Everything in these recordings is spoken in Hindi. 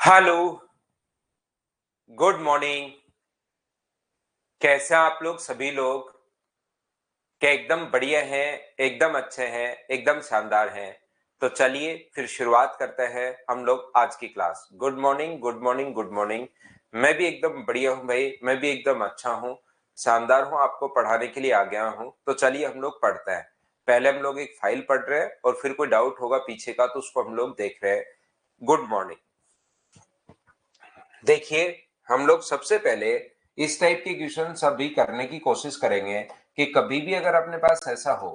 हेलो। Good morning. कैसे हैं आप लोग सभी लोग? क्या एकदम बढ़िया हैं? एकदम अच्छे हैं? एकदम शानदार हैं? तो चलिए फिर शुरुआत करते हैं हम लोग आज की class. Good morning, good morning, good morning. मैं भी एकदम बढ़िया हूँ भाई, मैं भी एकदम अच्छा हूँ, शानदार हूँ। आपको पढ़ाने के लिए आ गया हूँ, तो चलिए हम लोग पढ़ते हैं। पहले हम लोग एक फाइल पढ़ रहे हैं और फिर कोई डाउट होगा पीछे का तो उसको हम लोग देख रहे हैं। Good morning. देखिए, हम लोग सबसे पहले इस टाइप के क्वेश्चन अभी करने की कोशिश करेंगे कि कभी भी अगर अपने पास ऐसा हो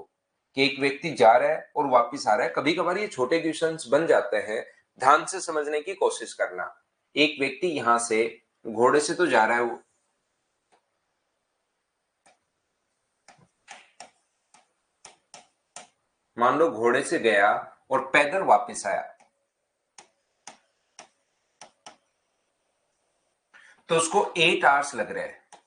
कि एक व्यक्ति जा रहा है और वापस आ रहा है, कभी कभार ये छोटे क्वेश्चंस बन जाते हैं। ध्यान से समझने की कोशिश करना। एक व्यक्ति यहां से घोड़े से तो जा रहा है, वो मान लो घोड़े से गया और पैदल वापस आया, तो उसको 8 आवर्स लग रहे हैं।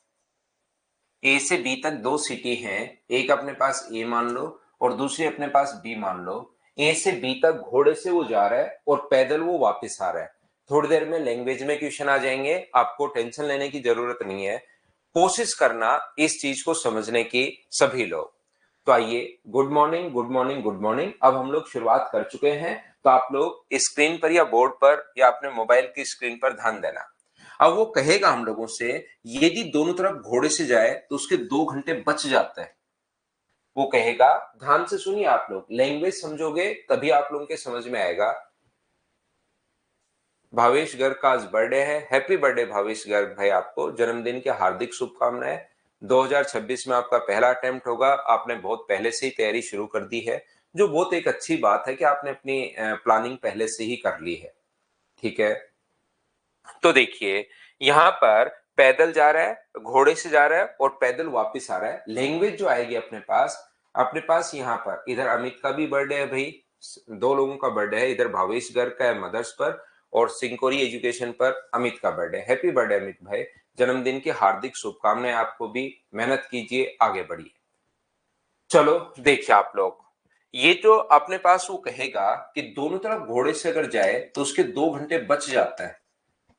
ए से बी तक दो सिटी हैं, एक अपने पास ए मान लो और दूसरी अपने पास बी मान लो। ए से बी तक घोड़े से वो जा रहा है और पैदल वो वापस आ रहा है। थोड़ी देर में लैंग्वेज में क्वेश्चन आ जाएंगे, आपको टेंशन लेने की जरूरत नहीं है। कोशिश करना इस चीज को समझने की सभी लोग। तो आइए, good morning, good morning, good morning. अब हम लोग शुरुआत कर चुके हैं, तो आप लोग स्क्रीन पर या बोर्ड पर या अपने मोबाइल की स्क्रीन पर ध्यान देना। अब वो कहेगा हम लोगों से, यदि दोनों तरफ घोड़े से जाए तो उसके 2 घंटे बच जाते हैं। वो कहेगा, ध्यान से सुनिए, आप लोग लैंग्वेज समझोगे तभी आप लोगों के समझ में आएगा। भावेश गर्ग का आज बर्थडे है। हैप्पी बर्थडे भावेश गर्ग भाई, आपको जन्मदिन की हार्दिक शुभकामनाएं। 2026 में आपका पहला अटेम्प्ट होगा। आपने बहुत पहले से ही तैयारी शुरू कर दी है, जो बहुत एक अच्छी बात है कि आपने अपनी प्लानिंग पहले से ही कर ली है। ठीक है, तो देखिए, यहाँ पर पैदल जा रहा है, घोड़े से जा रहा है और पैदल वापस आ रहा है। लैंग्वेज जो आएगी अपने पास यहाँ पर, इधर अमित का भी बर्थडे है भाई, दो लोगों का बर्थडे है। इधर भावेश गर्ग का है मदर्स पर, और सिंकोरी एजुकेशन पर अमित का बर्थडे। हैप्पी बर्थडे अमित भाई, जन्मदिन की हार्दिक शुभकामनाएं आपको भी। मेहनत कीजिए, आगे बढ़िए। चलो देखिए आप लोग, ये जो अपने पास वो कहेगा कि दोनों तरफ घोड़े से अगर जाए तो उसके 2 घंटे बच जाता है।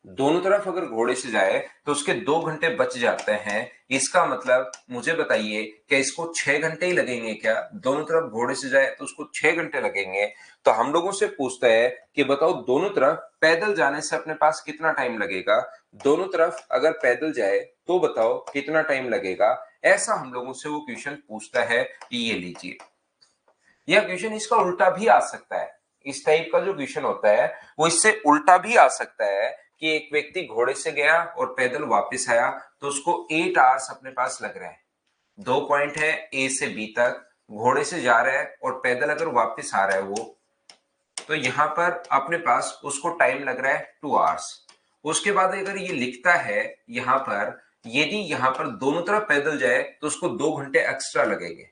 दोनों तरफ अगर घोड़े से जाए तो उसके 2 घंटे बच जाते हैं। इसका मतलब मुझे बताइए, क्या इसको 6 घंटे ही लगेंगे? क्या दोनों तरफ घोड़े से जाए तो उसको 6 घंटे लगेंगे? तो हम लोगों से पूछता है कि बताओ, दोनों तरफ पैदल जाने से अपने पास कितना टाइम लगेगा? दोनों तरफ अगर पैदल जाए तो बताओ कितना टाइम लगेगा? ऐसा हम लोगों से वो क्वेश्चन पूछता है कि ये लीजिए। यह क्वेश्चन इसका उल्टा भी आ सकता है। इस टाइप का जो क्वेश्चन होता है वो इससे उल्टा भी आ सकता है कि एक व्यक्ति घोड़े से गया और पैदल वापस आया, तो उसको 8 आवर्स अपने पास लग रहे हैं। दो पॉइंट है, ए से बी तक घोड़े से जा रहा है और पैदल अगर वापस आ रहा है वो, तो यहां पर अपने पास उसको टाइम लग रहा है 2 आवर्स। उसके बाद अगर ये लिखता है यहां पर, यदि यहां पर दोनों तरफ पैदल जाए तो उसको 2 घंटे एक्स्ट्रा लगेंगे।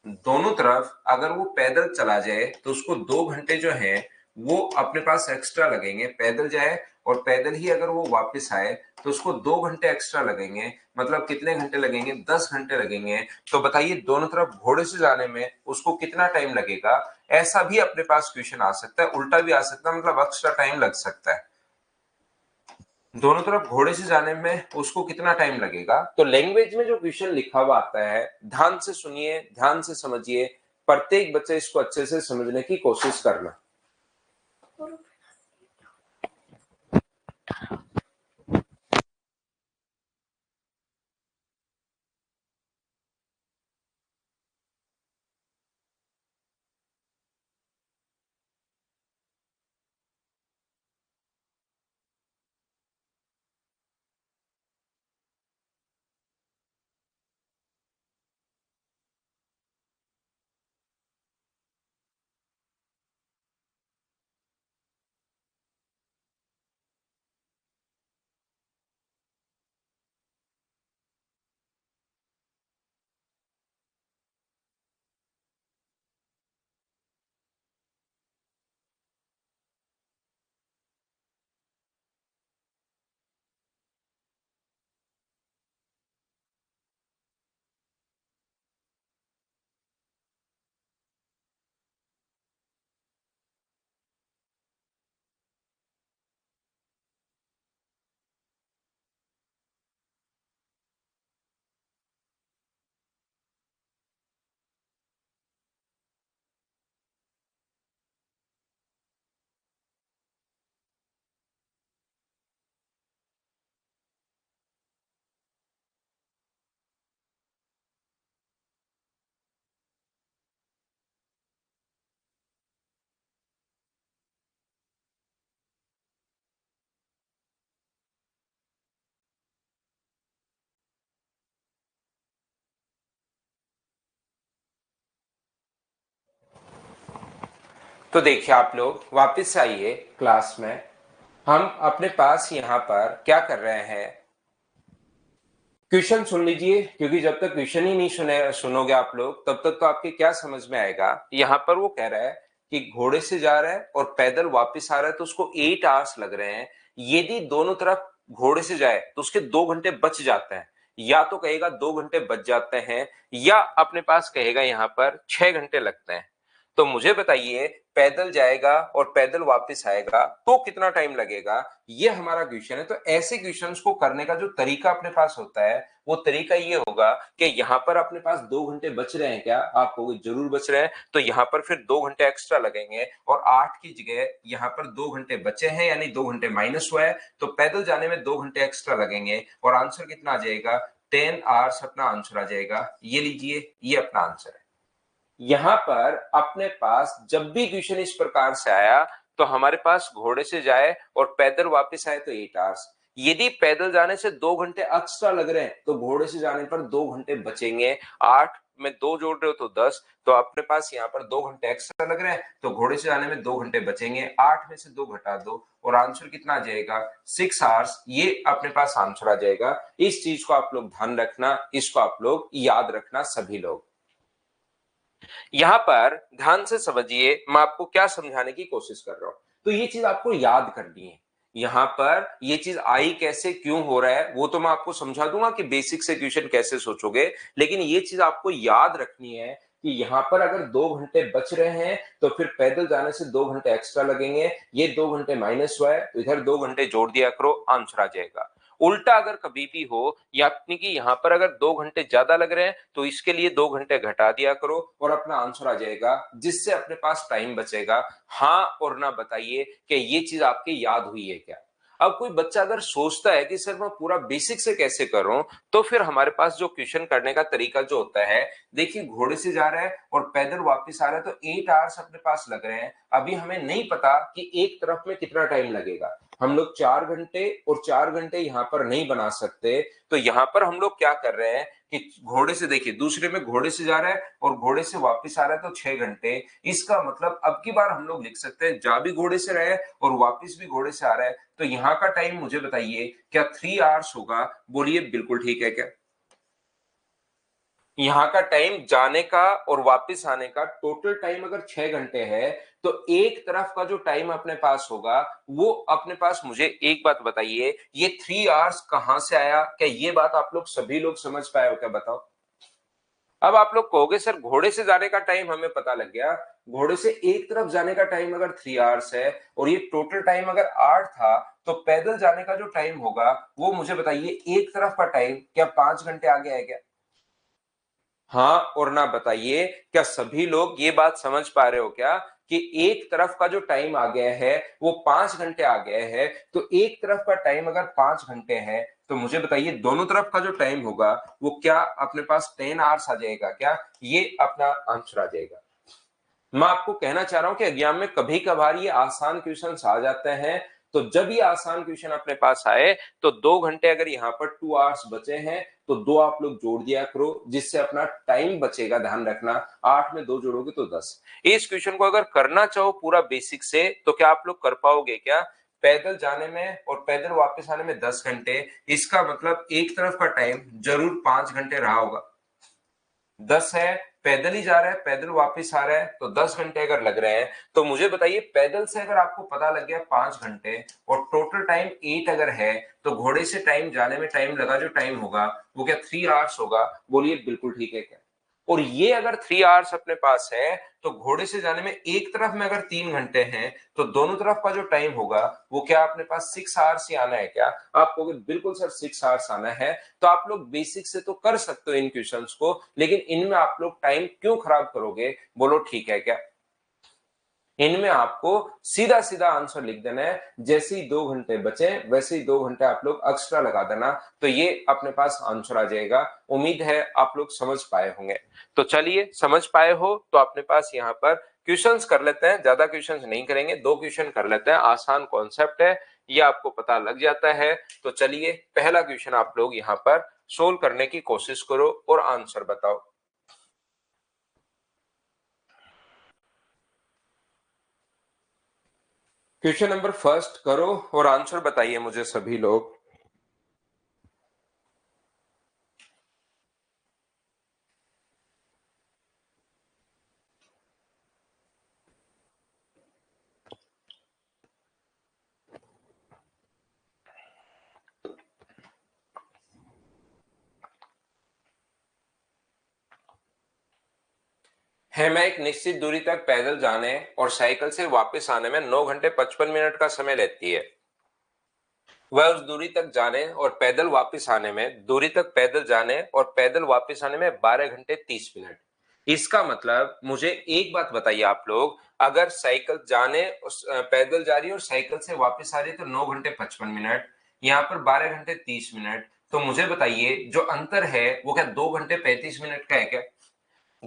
दोनों तरफ अगर वो पैदल चला जाए तो उसको 2 घंटे जो है वो अपने पास एक्स्ट्रा लगेंगे। पैदल जाए और पैदल ही अगर वो वापस आए तो उसको 2 घंटे एक्स्ट्रा लगेंगे। मतलब कितने घंटे लगेंगे? 10 घंटे लगेंगे। तो बताइए, दोनों तरफ घोड़े से जाने में उसको कितना टाइम लगेगा? ऐसा भी अपने पास क्वेश्चन आ सकता है, उल्टा भी आ सकता है, मतलब एक्स्ट्रा टाइम लग सकता है। दोनों तरफ घोड़े से जाने में उसको कितना टाइम लगेगा? तो लैंग्वेज में जो क्वेश्चन लिखा हुआ आता है, ध्यान से सुनिए, ध्यान से समझिए। प्रत्येक बच्चे इसको अच्छे से समझने की कोशिश करना। तो देखिए आप लोग वापस आइए क्लास में। हम अपने पास यहाँ पर क्या कर रहे हैं, क्वेश्चन सुन लीजिए, क्योंकि जब तक क्वेश्चन ही नहीं सुनोगे आप लोग तब तक तो आपके क्या समझ में आएगा। यहाँ पर वो कह रहा है कि घोड़े से जा रहा है और पैदल वापस आ रहा है तो उसको 8 आवर्स लग रहे हैं। यदि दोनों तरफ घोड़े से जाए तो उसके 2 घंटे बच जाते हैं, या तो कहेगा 2 घंटे बच जाते हैं, या अपने पास कहेगा यहाँ पर 6 घंटे लगते हैं। तो मुझे बताइए, पैदल जाएगा और पैदल वापस आएगा तो कितना टाइम लगेगा, ये हमारा क्वेश्चन है। तो ऐसे क्वेश्चंस को करने का जो तरीका अपने पास होता है वो तरीका ये होगा कि यहाँ पर अपने पास 2 घंटे बच रहे हैं क्या, आप कहोगे जरूर बच रहे हैं, तो यहाँ पर फिर 2 घंटे एक्स्ट्रा लगेंगे और 8 की जगह यहाँ पर 2 घंटे बचे हैं, यानी 2 घंटे माइनस हुआ है, तो पैदल जाने में 2 घंटे एक्स्ट्रा लगेंगे और आंसर कितना आ जाएगा, 10 आवर्स अपना आंसर आ जाएगा। ये लीजिए, ये अपना आंसर है। यहां पर अपने पास जब भी क्वेश्चन इस प्रकार से आया तो हमारे पास घोड़े से जाए और पैदल वापस आए तो 8 आवर्स। यदि पैदल जाने से 2 घंटे एक्स्ट्रा लग रहे हैं तो घोड़े से जाने पर 2 घंटे बचेंगे। 8 में 2 जोड़ रहे हो तो 10, तो अपने पास यहाँ पर 2 घंटे एक्स्ट्रा लग रहे हैं तो घोड़े से जाने में 2 घंटे बचेंगे। 8 में से 2 घटा दो और आंसर कितना आ जाएगा, 6 आवर्स। ये अपने पास आंसर आ जाएगा। इस चीज को आप लोग ध्यान रखना, इसको आप लोग याद रखना सभी लोग। यहां पर ध्यान से समझिए, मैं आपको क्या समझाने की कोशिश कर रहा हूं। तो ये चीज आपको याद करनी है। यहां पर ये चीज आई कैसे, क्यों हो रहा है, वो तो मैं आपको समझा दूंगा कि बेसिक से क्वेश्चन कैसे सोचोगे, लेकिन ये चीज आपको याद रखनी है कि यहां पर अगर 2 घंटे बच रहे हैं तो फिर पैदल जाने से 2 घंटे एक्स्ट्रा लगेंगे। ये 2 घंटे माइनस हुआ है तो इधर 2 घंटे जोड़ दिया करो, आंसर आ जाएगा। उल्टा अगर कभी भी हो, यानी कि यहां पर अगर 2 घंटे ज्यादा लग रहे हैं तो इसके लिए 2 घंटे घटा दिया करो और अपना आंसर आ जाएगा, जिससे अपने पास टाइम बचेगा। हाँ और ना बताइए कि ये चीज आपकी याद हुई है क्या। अब कोई बच्चा अगर सोचता है कि सर मैं पूरा बेसिक से कैसे करूं, तो फिर हमारे पास जो क्वेश्चन करने का तरीका जो होता है, देखिए घोड़े से जा रहा है और पैदल वापस आ रहा है तो 8 आवर्स अपने पास लग रहे हैं। अभी हमें नहीं पता कि एक तरफ में कितना टाइम लगेगा। हम लोग 4 घंटे और 4 घंटे यहाँ पर नहीं बना सकते, तो यहाँ पर हम लोग क्या कर रहे हैं कि घोड़े से, देखिए दूसरे में घोड़े से जा रहा है और घोड़े से वापस आ रहा है तो 6 घंटे। इसका मतलब अब की बार हम लोग लिख सकते हैं, जा भी घोड़े से रहे और वापस भी घोड़े से आ रहा है, तो यहाँ का टाइम मुझे बताइए क्या 3 आवर्स होगा। बोलिए बिल्कुल ठीक है क्या। यहाँ का टाइम जाने का और वापस आने का टोटल टाइम अगर 6 घंटे है तो एक तरफ का जो टाइम अपने पास होगा वो अपने पास, मुझे एक बात बताइए, ये 3 आवर्स कहां से आया, क्या ये बात आप लोग सभी लोग समझ पाए हो क्या, बताओ। अब आप लोग कहोगे सर घोड़े से जाने का टाइम हमें पता लग गया, घोड़े से एक तरफ जाने का टाइम अगर 3 आवर्स है और ये टोटल टाइम अगर 8 था, तो पैदल जाने का जो टाइम होगा वो मुझे बताइए एक तरफ का टाइम क्या 5 घंटे आगे है क्या। हाँ और ना बताइए, क्या सभी लोग ये बात समझ पा रहे हो क्या कि एक तरफ का जो टाइम आ गया है वो 5 घंटे आ गया है। तो एक तरफ का टाइम अगर 5 घंटे है तो मुझे बताइए दोनों तरफ का जो टाइम होगा वो क्या अपने पास 10 आवर्स आ जाएगा क्या, ये अपना आंसर आ जाएगा। मैं आपको कहना चाह रहा हूं कि एग्जाम में कभी कभार ये आसान क्वेश्चन आ जाते हैं, तो जब ये आसान क्वेश्चन अपने पास आए तो 2 घंटे अगर यहाँ पर 2 आवर्स बचे हैं तो 2 आप लोग जोड़ दिया करो, जिससे अपना टाइम बचेगा। ध्यान रखना, 8 में 2 जोड़ोगे तो 10। इस क्वेश्चन को अगर करना चाहो पूरा बेसिक से तो क्या आप लोग कर पाओगे क्या, पैदल जाने में और पैदल वापस आने में 10 घंटे, इसका मतलब एक तरफ का टाइम जरूर 5 घंटे रहा होगा। 10 है, पैदल ही जा रहा है पैदल वापस आ रहा है तो 10 घंटे अगर लग रहे हैं, तो मुझे बताइए पैदल से अगर आपको पता लग गया 5 घंटे और टोटल टाइम 8 अगर है, तो घोड़े से टाइम जाने में टाइम लगा जो टाइम होगा वो क्या 3 आवर्स होगा। बोलिए बिल्कुल ठीक है क्या। और ये अगर 3 आवर्स अपने पास है तो घोड़े से जाने में एक तरफ में अगर 3 घंटे हैं तो दोनों तरफ का जो टाइम होगा वो क्या अपने पास 6 आवर्स ही आना है क्या। आप कहोगे बिल्कुल सर 6 आवर्स आना है, तो आप लोग बेसिक से तो कर सकते हो इन क्वेश्चंस को, लेकिन इनमें आप लोग टाइम क्यों खराब करोगे, बोलो ठीक है क्या। इनमें आपको सीधा सीधा आंसर लिख देना है, जैसे ही 2 घंटे बचे वैसे ही 2 घंटे आप लोग एक्स्ट्रा लगा देना, तो ये अपने पास आंसर आ जाएगा। उम्मीद है आप लोग समझ पाए होंगे। तो चलिए, समझ पाए हो तो अपने पास यहाँ पर क्वेश्चंस कर लेते हैं। ज्यादा क्वेश्चंस नहीं करेंगे, 2 क्वेश्चन कर लेते हैं। आसान कॉन्सेप्ट है, ये आपको पता लग जाता है। तो चलिए पहला क्वेश्चन आप लोग यहाँ पर सोल्व करने की कोशिश करो और आंसर बताओ। क्वेश्चन नंबर फर्स्ट करो और आंसर बताइए मुझे सभी लोग। मैं एक निश्चित दूरी तक पैदल जाने और साइकिल से वापस आने में 9 घंटे 55 मिनट का समय लेती है। वह उस दूरी तक जाने और पैदल वापस आने में दूरी तक पैदल जाने और पैदल वापस आने में 12 घंटे 30 मिनट। इसका मतलब मुझे एक बात बताइए आप लोग, अगर साइकिल जाने पैदल जा रही है और साइकिल से वापस आ रही है तो 9 घंटे 55 मिनट, यहाँ पर 12 घंटे 30 मिनट। तो मुझे बताइए जो अंतर है वो क्या 2 घंटे 35 मिनट का है क्या?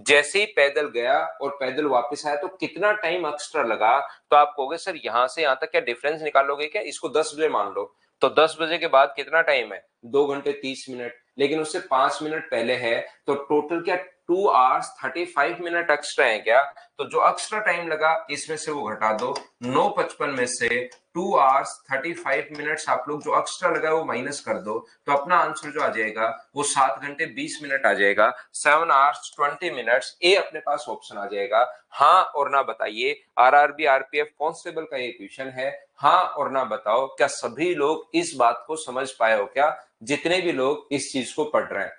जैसे ही पैदल गया और पैदल वापस आया तो कितना टाइम एक्स्ट्रा लगा? तो आप कहोगे सर यहां से यहां तक क्या डिफरेंस निकालोगे क्या? इसको 10 बजे मान लो, तो 10 बजे के बाद कितना टाइम है? 2 घंटे 30 मिनट, लेकिन उससे 5 मिनट पहले है, तो टोटल क्या 2 आवर्स 35 मिनट एक्स्ट्रा है क्या? तो जो एक्स्ट्रा टाइम लगा इसमें से वो घटा दो, 9:55 में से 2 आवर्स 35 मिनट्स आप लोग जो एक्स्ट्रा लगा वो माइनस कर दो, तो अपना आंसर जो आ जाएगा वो 7 घंटे 20 मिनट आ जाएगा, 7 आवर्स 20 मिनट्स। ए अपने पास ऑप्शन आ जाएगा। हाँ और ना बताइए, आरआरबी आरपीएफ कांस्टेबल का ये क्वेश्चन है। हाँ और ना बताओ, क्या सभी लोग इस बात को समझ पाए हो क्या, जितने भी लोग इस चीज को पढ़ रहे हैं?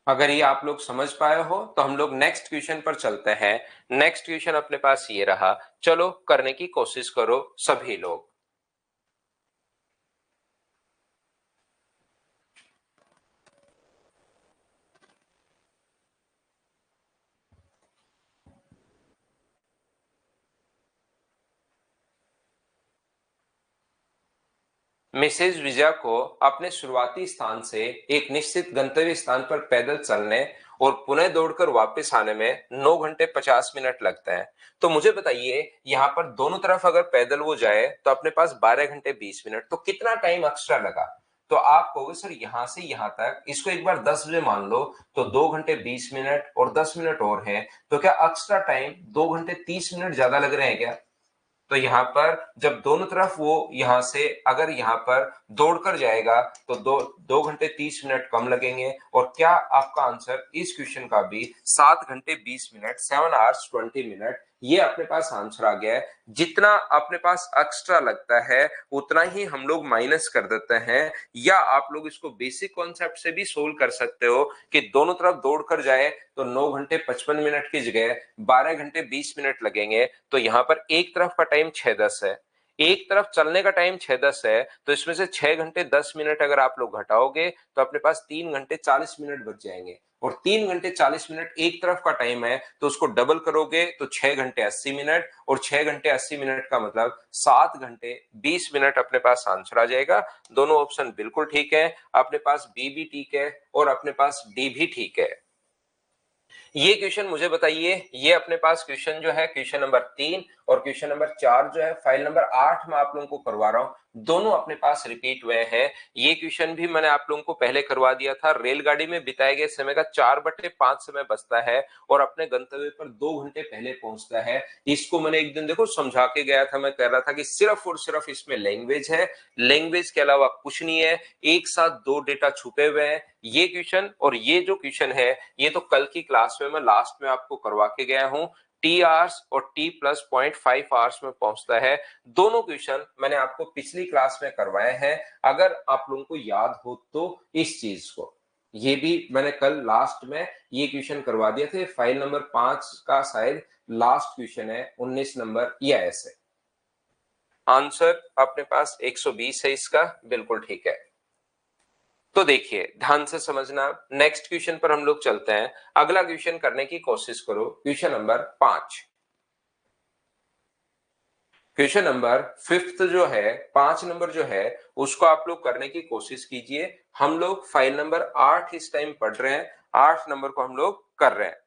अगर ये आप लोग समझ पाए हो तो हम लोग नेक्स्ट क्वेश्चन पर चलते हैं। नेक्स्ट क्वेश्चन अपने पास ये रहा, चलो करने की कोशिश करो सभी लोग। मिसेज विजया को अपने शुरुआती स्थान से एक निश्चित गंतव्य स्थान पर पैदल चलने और पुनः दौड़कर वापस आने में 9 घंटे 50 मिनट लगता है। तो मुझे बताइए यहाँ पर दोनों तरफ अगर पैदल वो जाए तो अपने पास 12 घंटे 20 मिनट, तो कितना टाइम एक्स्ट्रा लगा? तो आप कहोगे सर यहां से यहां तक इसको एक बार 10 बजे मान लो, तो 2 घंटे 20 मिनट और 10 मिनट और है, तो क्या एक्स्ट्रा टाइम 2 घंटे 30 मिनट ज्यादा लग रहे हैं क्या? तो यहाँ पर जब दोनों तरफ वो यहाँ से अगर यहाँ पर दौड़कर जाएगा तो 2 घंटे 30 मिनट कम लगेंगे, और क्या आपका आंसर इस क्वेश्चन का भी 7 घंटे 20 मिनट, 7 आवर्स 20 मिनट, ये अपने पास आंसर आ गया है। जितना अपने पास एक्स्ट्रा लगता है उतना ही हम लोग माइनस कर देते हैं, या आप लोग इसको बेसिक कॉन्सेप्ट से भी सोल्व कर सकते हो कि दोनों तरफ दौड़ कर जाए तो 9 घंटे 55 मिनट की जगह 12 घंटे 20 मिनट लगेंगे। तो यहाँ पर एक तरफ का टाइम 6:10 है, एक तरफ चलने का टाइम 6:10 है, तो इसमें से 6 घंटे 10 मिनट अगर आप लोग घटाओगे तो अपने पास 3 घंटे 40 मिनट बच जाएंगे। और 3 घंटे 40 मिनट एक तरफ का टाइम है, तो उसको डबल करोगे तो 6 घंटे 80 मिनट, और 6 घंटे 80 मिनट का मतलब 7 घंटे 20 मिनट अपने पास आंसर आ जाएगा। दोनों ऑप्शन बिल्कुल ठीक है, अपने पास बी भी ठीक है और अपने पास डी भी ठीक है। ये क्वेश्चन मुझे बताइए, ये अपने पास क्वेश्चन जो है क्वेश्चन नंबर 3 और क्वेश्चन नंबर 4 जो है फाइल नंबर 8 में आप लोगों को करवा रहा हूं, दोनों अपने पास रिपीट हुए हैं। ये क्वेश्चन भी मैंने आप लोगों को पहले करवा दिया था। रेलगाड़ी में बिताए गए समय का 4/5 समय बचता है और अपने गंतव्य पर 2 घंटे पहले पहुंचता है। इसको मैंने एक दिन देखो समझा के गया था, मैं कह रहा था कि सिर्फ और सिर्फ इसमें लैंग्वेज है, लैंग्वेज के अलावा कुछ नहीं है, एक साथ दो डेटा छुपे हुए हैं। ये क्वेश्चन और ये जो क्वेश्चन है ये तो कल की क्लास में मैं लास्ट में आपको करवा के गया हूं। टी आवर्स और टी प्लस 0.5 आवर्स में पहुंचता है। दोनों क्वेश्चन मैंने आपको पिछली क्लास में करवाए हैं, अगर आप लोगों को याद हो तो इस चीज को। ये भी मैंने कल लास्ट में ये क्वेश्चन करवा दिए थे, फाइल नंबर 5 का शायद लास्ट क्वेश्चन है, 19 नंबर या ऐसे। आंसर अपने पास 120 है इसका, बिल्कुल ठीक है। तो देखिए ध्यान से समझना, नेक्स्ट क्वेश्चन पर हम लोग चलते हैं। अगला क्वेश्चन करने की कोशिश करो, question number 5। Question number fifth जो है, 5 नंबर जो है उसको आप लोग करने की कोशिश कीजिए। हम लोग फाइल नंबर 8 इस टाइम पढ़ रहे हैं, 8 नंबर को हम लोग कर रहे हैं।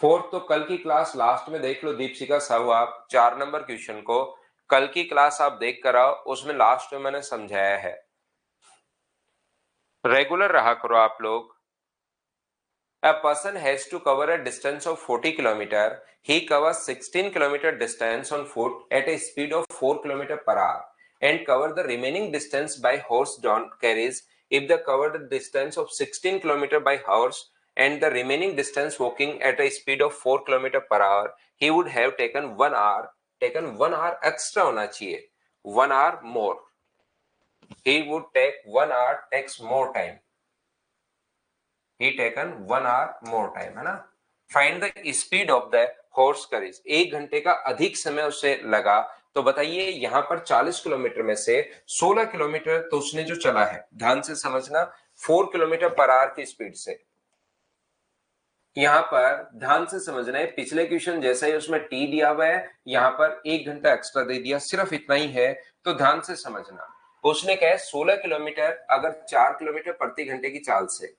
फोर्थ तो कल की क्लास लास्ट में देख लो दीपशिका साहू, आप 4 नंबर क्वेश्चन को कल की क्लास आप देख कर आओ, उसमें लास्ट में मैंने समझाया है। रेगुलर रहा करो आप लोग। A person has to cover a distance of 40 kilometer. He covers 16 kilometer distance on foot at a speed of 4 kilometer per hour and cover the remaining distance by horse-drawn carriage. If the covered distance of 16 kilometer by horse and the remaining distance walking at a speed of 4 kilometer per hour, he would have taken 1 hour. Taken 1 hour extra होना चाहिए, 1 hour more. He would take 1 hour takes more time. He taken 1 hour more time, है ना। Find the speed of the horse carriage, 1 घंटे का अधिक समय उसे लगा। तो बताइए यहाँ पर 40 किलोमीटर में से 16 किलोमीटर तो उसने जो चला है, ध्यान से समझना, 4 किलोमीटर पर आवर की स्पीड से। यहाँ पर ध्यान से समझना है, पिछले क्वेश्चन जैसा ही उसमें टी दिया हुआ है, यहाँ पर 1 घंटा एक्स्ट्रा दे दिया, सिर्फ इतना ही है। तो ध्यान से समझना, उसने कहा 16 किलोमीटर अगर 4 किलोमीटर प्रति घंटे की चाल से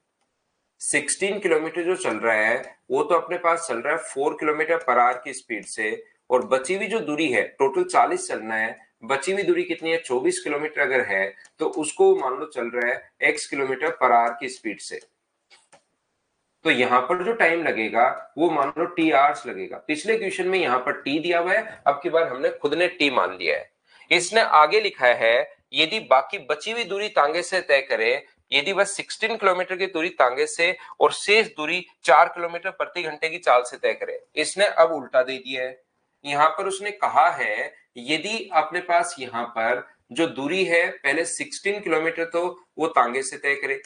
16 किलोमीटर जो चल रहा है वो तो अपने पास चल रहा है 4 किलोमीटर पर आवर की स्पीड से, और बची हुई जो दूरी है टोटल 40 चलना है, बची हुई दूरी कितनी है 24 किलोमीटर अगर है तो उसको मान लो चल रहा है x किलोमीटर पर आवर की स्पीड से। तो यहाँ पर जो टाइम लगेगा वो मान लो टी आवर्स लगेगा। पिछले क्वेश्चन में यहाँ पर टी दिया हुआ है, अब की बार हमने खुद ने टी मान लिया है। इसने आगे लिखा है यदि बाकी बची हुई दूरी तांगे से तय करे, यदि वह 16 किलोमीटर की दूरी तांगे से और शेष दूरी 4 किलोमीटर प्रति घंटे की चाल से तय करे। इसने अब उल्टा दे दिया है, यहाँ पर उसने कहा है यदि अपने पास यहाँ पर जो दूरी है पहले 16 किलोमीटर तो वो तांगे से तय करे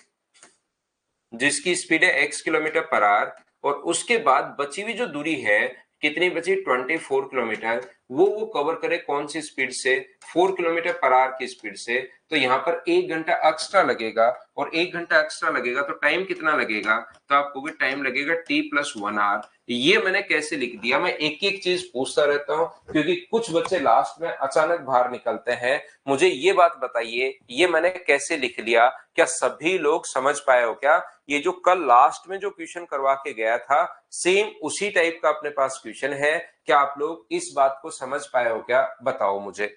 जिसकी स्पीड है x किलोमीटर पर आवर, और उसके बाद बची हुई जो दूरी है कितनी बची 24 किलोमीटर, वो कवर करे कौन सी स्पीड से 4 किलोमीटर पर आवर की स्पीड से। तो यहाँ पर 1 घंटा एक्स्ट्रा लगेगा, और 1 घंटा एक्स्ट्रा लगेगा तो टाइम कितना लगेगा, तो आपको भी टाइम लगेगा t प्लस 1 आवर। ये मैंने कैसे लिख दिया, मैं एक एक चीज पूछता रहता हूँ क्योंकि कुछ बच्चे लास्ट में अचानक बाहर निकलते हैं। मुझे ये बात बताइए ये मैंने कैसे लिख लिया, क्या सभी लोग समझ पाए हो क्या? ये जो कल लास्ट में जो क्वेश्चन करवा के गया था सेम उसी टाइप का अपने पास क्वेश्चन है, क्या आप लोग इस बात को समझ पाए हो क्या, बताओ मुझे।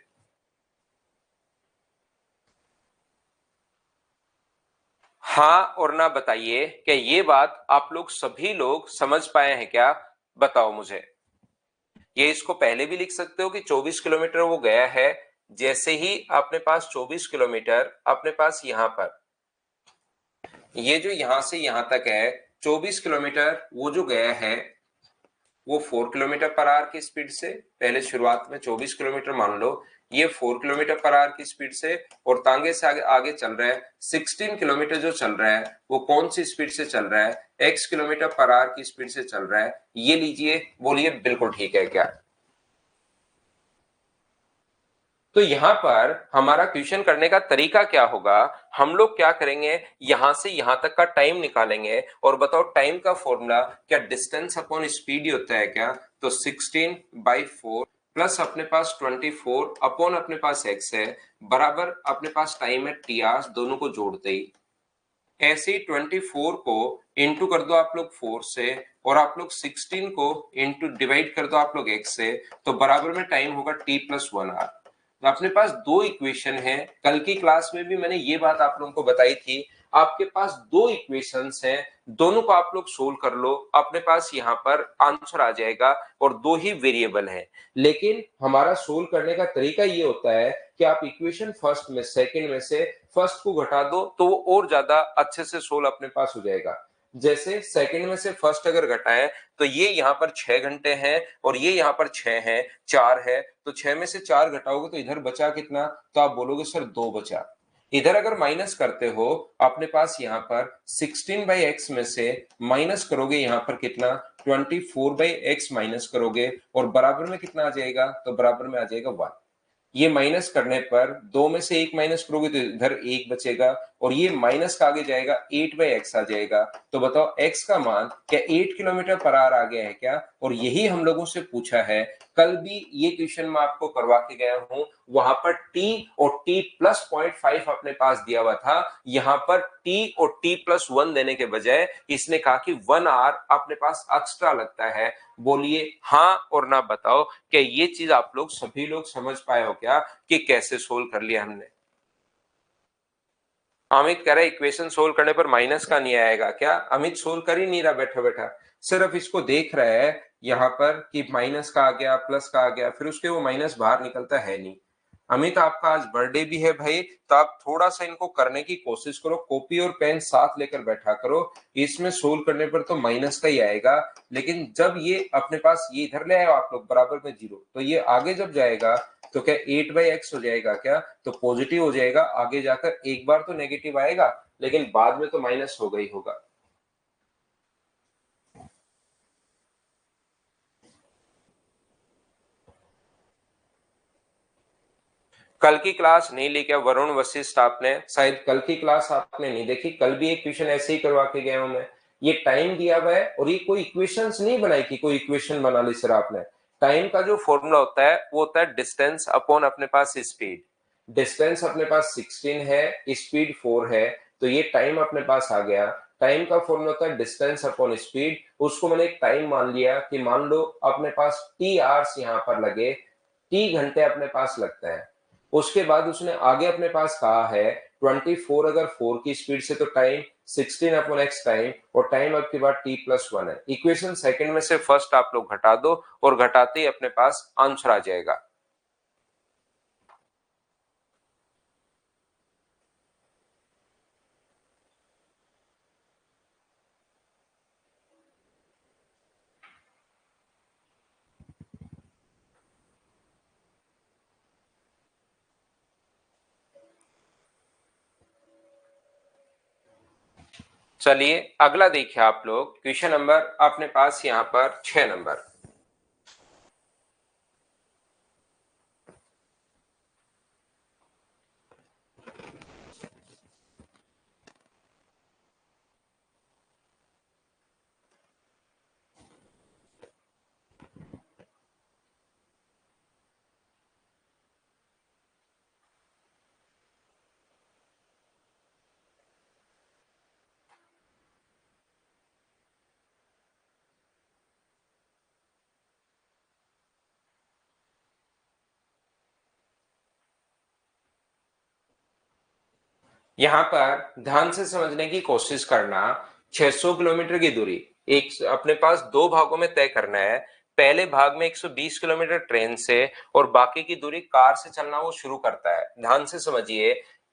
हाँ और ना बताइए क्या ये बात आप लोग सभी लोग समझ पाए हैं क्या, बताओ मुझे। ये इसको पहले भी लिख सकते हो कि 24 किलोमीटर वो गया है, जैसे ही अपने पास 24 किलोमीटर अपने पास यहां पर ये जो यहां से यहां तक है 24 किलोमीटर वो जो गया है वो 4 किलोमीटर पर आवर की स्पीड से, पहले शुरुआत में 24 किलोमीटर मान लो, ये 4 किलोमीटर पर आवर की स्पीड से, और तांगे से आगे चल रहा है 16 किलोमीटर जो चल रहा है वो कौन सी स्पीड से चल रहा है, x किलोमीटर पर आवर की स्पीड से चल रहा है। ये लीजिए, बोलिए बिल्कुल ठीक है क्या? तो यहां पर हमारा क्वेश्चन करने का तरीका क्या होगा, हम लोग क्या करेंगे, यहां से यहां तक का टाइम निकालेंगे, और बताओ टाइम का फॉर्मूला क्या डिस्टेंस अपॉन स्पीड ही होता है क्या? तो 16/4 प्लस अपने पास 24 अपॉन अपने पास x है, बराबर अपने पास टाइम है टी आवर्स, दोनों को जोड़ते ही ऐसे ही 24 को इंटू कर दो आप लोग 4 से, और आप लोग 16 को इंटू डिवाइड कर दो आप लोग x से, तो बराबर में टाइम होगा t प्लस 1 आवर। तो अपने पास दो इक्वेशन है, कल की क्लास में भी मैंने ये बात आप लोगों को बताई थी, आपके पास दो इक्वेशंस हैं, दोनों को आप लोग सोल्व कर लो, अपने पास यहाँ पर आंसर आ जाएगा, और दो ही वेरिएबल है। लेकिन हमारा सोल्व करने का तरीका ये होता है कि आप इक्वेशन फर्स्ट में सेकंड में से फर्स्ट को घटा दो तो वो और ज्यादा अच्छे से सोल्व अपने पास हो जाएगा। जैसे सेकंड में से फर्स्ट अगर घटाएं तो ये यहाँ पर 6 घंटे हैं, और ये यहाँ पर 6 है, 4 है, तो 6 में से 4 घटाओगे तो इधर बचा कितना, तो आप बोलोगे सर 2 बचा। इधर अगर माइनस करते हो अपने पास यहाँ पर 16/x में से माइनस करोगे, यहाँ पर कितना 24/x माइनस करोगे, और बराबर में कितना आ जाएगा, तो बराबर में आ जाएगा 1। ये माइनस करने पर 2 में से 1 माइनस करोगे तो इधर 1 बचेगा और ये माइनस का आगे जाएगा 8/x आ जाएगा। तो बताओ x का मान क्या 8 किलोमीटर पर आवर आ गया है क्या? और यही हम लोगों से पूछा है। कल भी ये क्वेश्चन मैं आपको करवा के गया हूं, वहां पर t और t प्लस 0.5 अपने पास दिया हुआ था। यहां पर t और t प्लस 1 देने के बजाय इसने कहा कि 1 आवर अपने पास एक्स्ट्रा लगता है। बोलिए हाँ और ना बताओ, क्या ये चीज आप लोग सभी लोग समझ पाए हो क्या कि कैसे सोल्व कर लिया हमने? अमित कह रहा है इक्वेशन सोल्व करने पर माइनस का नहीं आएगा क्या? अमित सोल्व कर ही नहीं रहा बैठा बैठा, सिर्फ इसको देख रहा है यहाँ पर कि माइनस का आ गया प्लस का आ गया, फिर उसके वो माइनस बाहर निकलता है नहीं। अमित आपका आज बर्थडे भी है भाई, तो आप थोड़ा सा इनको करने की कोशिश करो, कॉपी और पेन साथ लेकर बैठा करो। इसमें सोल्व करने पर तो माइनस का ही आएगा, लेकिन जब ये अपने पास ये इधर ले आए आप लोग बराबर में जीरो, तो ये आगे जब जाएगा तो क्या 8/x हो जाएगा क्या? तो पॉजिटिव हो जाएगा, आगे जाकर एक बार तो नेगेटिव आएगा लेकिन बाद में तो माइनस होगा ही होगा। कल की क्लास नहीं ली क्या वरुण वशिष्ठ? आपने शायद कल की क्लास आपने नहीं देखी। कल भी एक क्वेश्चन ऐसे ही करवा के गया हूं मैं। ये टाइम दिया हुआ है और ये कोई इक्वेशंस नहीं बनाई कि कोई इक्वेशन बना ली सर आपने। टाइम का जो फॉर्मूला होता है वो होता है डिस्टेंस अपॉन अपने पास स्पीड। डिस्टेंस अपने पास 16 है, स्पीड 4 है, तो ये टाइम अपने पास आ गया। टाइम का फॉर्मूला होता है डिस्टेंस अपॉन स्पीड। उसको मैंने एक टाइम मान लिया कि मान लो अपने पास टी आवर्स यहाँ पर लगे, टी घंटे अपने पास लगता है। उसके बाद उसने आगे अपने पास कहा है 24, अगर 4 की स्पीड से तो टाइम 16/x टाइम, और टाइम आपके बाद t प्लस 1 है। इक्वेशन सेकंड में से फर्स्ट आप लोग घटा दो और घटाते ही अपने पास आंसर आ जाएगा। चलिए अगला देखिए आप लोग, क्वेश्चन नंबर अपने पास यहाँ पर 6 नंबर। यहाँ पर ध्यान से समझने की कोशिश करना। 600 किलोमीटर की दूरी एक अपने पास दो भागों में तय करना है। पहले भाग में 120 किलोमीटर ट्रेन से और बाकी की दूरी कार से चलना वो शुरू करता है। ध्यान से समझिए,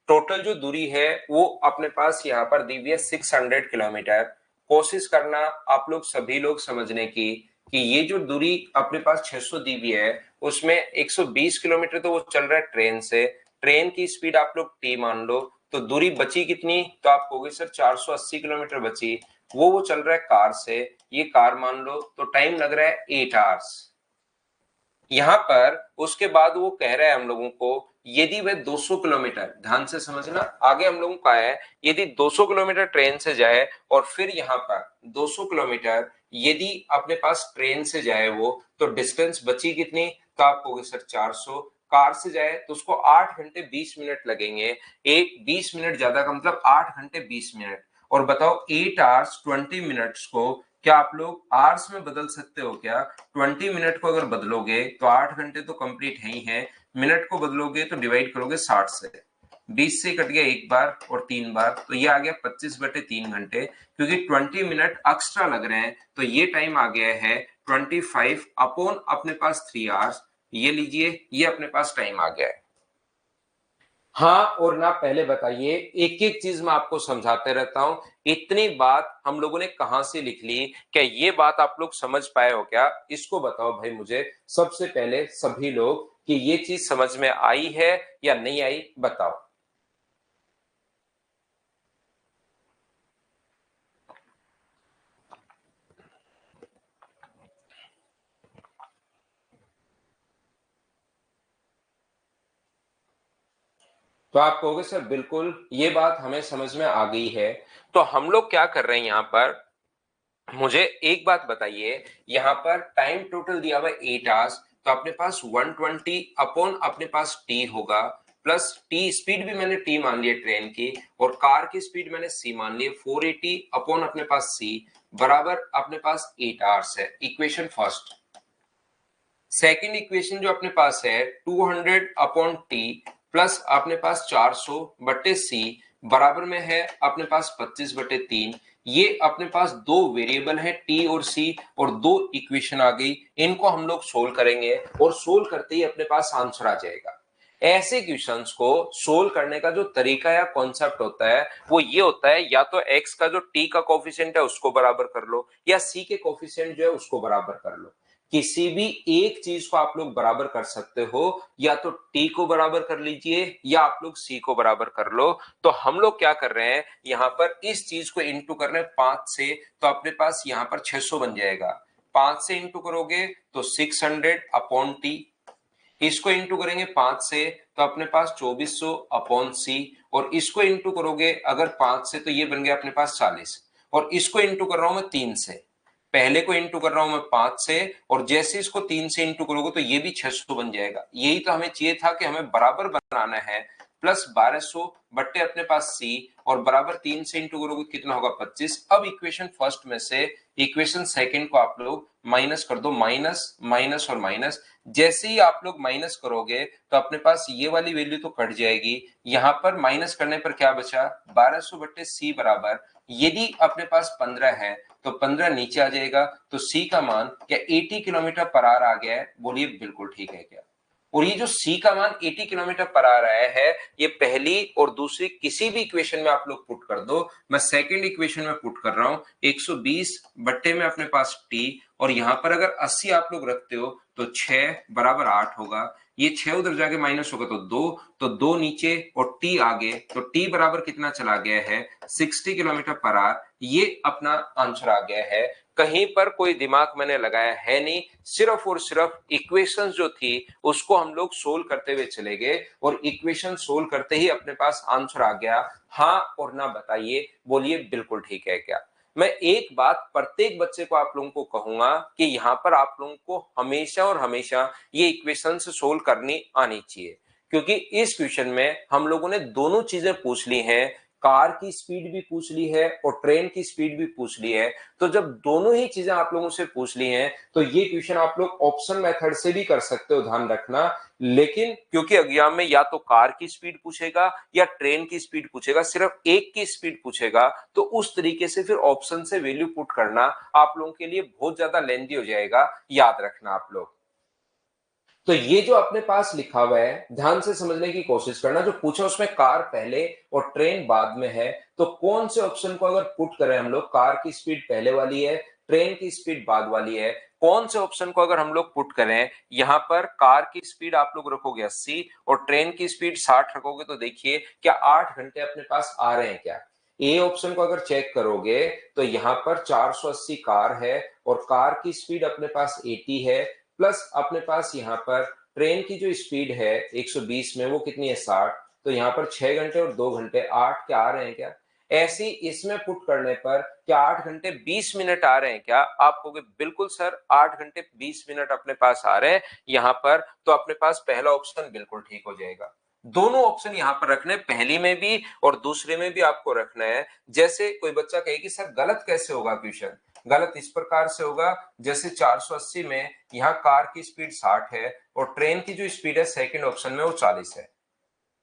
टोटल जो दूरी है वो अपने पास यहाँ पर दी हुई है 600 किलोमीटर। कोशिश करना आप लोग सभी लोग समझने की कि ये जो दूरी अपने पास 600 दी हुई है उसमें 120 किलोमीटर तो वो चल रहा है ट्रेन से। ट्रेन की स्पीड आप लोग टी मान लो, तो दूरी बची कितनी? तो आप कहोगे सर 480 किलोमीटर बची। वो चल रहा है कार से, ये कार मान लो, तो टाइम लग रहा है 8 आवर्स। यहां पर उसके बाद वो कह रहा है हम लोगों को यदि वह 200 किलोमीटर, ध्यान से समझना, आगे हम लोगों का है यदि 200 किलोमीटर ट्रेन से जाए और फिर यहां पर 200 किलोमीटर यदि अपने पास ट्रेन से जाए वो, तो डिस्टेंस बची कितनी? तो आप कहोगे सर 400। कार से जाए तो उसको 8 घंटे 20 मिनट लगेंगे। एक 20 मिनट ज्यादा का मतलब 8 घंटे 20 मिनट। और बताओ 8 आवर्स 20 मिनट्स को क्या आप लोग आवर्स में बदल सकते हो क्या? 20 मिनट को अगर बदलोगे तो 8 घंटे तो कंप्लीट है ही है, मिनट को बदलोगे तो डिवाइड करोगे 60 से, 20 से कट गया एक बार और 3 बार, तो ये आ गया 25/3 घंटे। क्योंकि 20 मिनट एक्स्ट्रा लग रहे हैं तो ये टाइम आ गया है 25 अपॉन अपने पास 3 आवर्स। ये लीजिए, ये अपने पास टाइम आ गया है। हाँ और ना पहले बताइए, एक एक चीज मैं आपको समझाते रहता हूं। इतनी बात हम लोगों ने कहां से लिख ली? क्या ये बात आप लोग समझ पाए हो क्या? इसको बताओ भाई मुझे सबसे पहले सभी लोग कि ये चीज समझ में आई है या नहीं आई, बताओ। तो आप कहोगे सर बिल्कुल ये बात हमें समझ में आ गई है। तो हम लोग क्या कर रहे हैं यहाँ पर, मुझे एक बात बताइए, यहाँ पर टाइम टोटल दिया हुआ है 8 आवर्स, तो अपने पास 120 अपॉन अपने पास टी होगा, प्लस टी स्पीड भी मैंने टी मान लिया ट्रेन की, और कार की स्पीड मैंने सी मान ली 480 अपॉन अपने पास सी, बराबर अपने पास 8 आवर्स है। Equation first. सेकंड इक्वेशन जो अपने पास है 200 अपॉन टी प्लस अपने पास 400 बटे सी, बराबर में है अपने पास 25 बटे 3। ये अपने पास दो वेरिएबल है टी और सी, और दो इक्वेशन आ गई, इनको हम लोग सोल्व करेंगे, और सोल्व करते ही अपने पास आंसर आ जाएगा। ऐसे क्वेश्चंस को सोल्व करने का जो तरीका या कॉन्सेप्ट होता है वो ये होता है, या तो x का जो t का कोफिशिएंट है उसको बराबर कर लो, या c के कोफिशिएंट जो है उसको बराबर कर लो। किसी भी एक चीज को आप लोग बराबर कर सकते हो, या तो t को बराबर कर लीजिए या आप लोग c को बराबर कर लो। तो हम लोग क्या कर रहे हैं, यहाँ पर इस चीज को इंटू कर रहे हैं 5 से, तो अपने पास यहाँ पर 600 बन जाएगा। 5 से इंटू करोगे तो 600 अपॉन टी, इसको इंटू करेंगे 5 से तो अपने पास 2400 अपॉन सी, और इसको इंटू करोगे अगर 5 से तो ये बन गया अपने पास 40, और इसको इंटू कर रहा हूं मैं 3 से। पहले को इंटू कर रहा हूं मैं 5 से, और जैसे इसको 3 से इंटू करोगे तो ये भी 600 बन जाएगा। यही तो हमें चाहिए था कि हमें बराबर बनाना है, प्लस 1200 बट्टे अपने पास सी, और बराबर 3 से इंटू करोगे कितना होगा 25। अब इक्वेशन फर्स्ट में से इक्वेशन सेकंड को आप लोग माइनस कर दो, माइनस माइनस और माइनस। जैसे ही आप लोग माइनस करोगे तो अपने पास ये वाली वैल्यू तो कट जाएगी, यहां पर माइनस करने पर क्या बचा 1200 बट्टे सी बराबर, यदि अपने पास 15 है तो 15 नीचे आ जाएगा, तो सी का मान क्या 80 किलोमीटर पर आवर आ गया है? बोलिए बिल्कुल ठीक है क्या? और ये जो सी का मान 80 किलोमीटर पर आवर आया है, ये पहली और दूसरी किसी भी इक्वेशन में आप लोग पुट कर दो। मैं सेकंड इक्वेशन में पुट कर रहा हूं 120 बट्टे में अपने पास टी, और यहां पर अगर 80 आप लोग रखते हो तो 6 बराबर 8 होगा। ये 6 उधर जाके माइनस होगा तो 2, तो 2 नीचे और टी आगे, तो टी बराबर कितना चला गया है 60 किलोमीटर पर आवर। ये अपना आंसर आ गया है। कहीं पर कोई दिमाग मैंने लगाया है नहीं, सिर्फ और सिर्फ इक्वेशंस जो थी उसको हम लोग सोल्व करते हुए चले गए, और इक्वेशन सोल्व करते ही अपने पास आंसर आ गया। हाँ और ना बताइए, बोलिए बिल्कुल ठीक है क्या? मैं एक बात प्रत्येक बच्चे को आप लोगों को कहूंगा कि यहाँ पर आप लोगों को हमेशा और हमेशा ये इक्वेशन सोल्व करनी आनी चाहिए, क्योंकि इस क्वेश्चन में हम लोगों ने दोनों चीजें पूछ ली हैं, कार की स्पीड भी पूछ ली है और ट्रेन की स्पीड भी पूछ ली है। तो जब दोनों ही चीजें आप लोगों से पूछ ली हैं तो ये क्वेश्चन आप लोग ऑप्शन मेथड से भी कर सकते हो, ध्यान रखना। लेकिन क्योंकि एग्जाम में या तो कार की स्पीड पूछेगा या ट्रेन की स्पीड पूछेगा, सिर्फ एक की स्पीड पूछेगा, तो उस तरीके से फिर ऑप्शन से वैल्यू पुट करना आप लोगों के लिए बहुत ज्यादा लेंथी हो जाएगा, याद रखना आप लोग। तो ये जो अपने पास लिखा हुआ है ध्यान से समझने की कोशिश करना, जो पूछा उसमें कार पहले और ट्रेन बाद में है, तो कौन से ऑप्शन को अगर पुट करें हम लोग, कार की स्पीड पहले वाली है ट्रेन की स्पीड बाद वाली है, कौन से ऑप्शन को अगर हम लोग पुट करें, यहां पर कार की स्पीड आप लोग रखोगे 80 और ट्रेन की स्पीड 60 रखोगे, तो देखिए क्या 8 घंटे अपने पास आ रहे हैं क्या? ए ऑप्शन को अगर चेक करोगे तो यहां पर 480 कार है, और कार की स्पीड अपने पास 80 है, प्लस अपने पास यहाँ पर ट्रेन की जो स्पीड है 120 में वो कितनी है 60, तो यहाँ पर 6 घंटे और 2 घंटे 8 क्या आ रहे हैं क्या? ऐसी इसमें पुट करने पर क्या 8 घंटे 20 मिनट आ रहे हैं क्या? आप कहोगे बिल्कुल सर 8 घंटे 20 मिनट अपने पास आ रहे हैं यहाँ पर, तो अपने पास पहला ऑप्शन बिल्कुल ठीक हो जाएगा। दोनों ऑप्शन यहाँ पर रखने, पहली में भी और दूसरे में भी आपको रखना है। जैसे कोई बच्चा कहे कि सर गलत कैसे होगा क्वेश्चन, गलत इस प्रकार से होगा जैसे 480 में यहाँ कार की स्पीड 60 है और ट्रेन की जो स्पीड है सेकंड ऑप्शन में वो 40 है।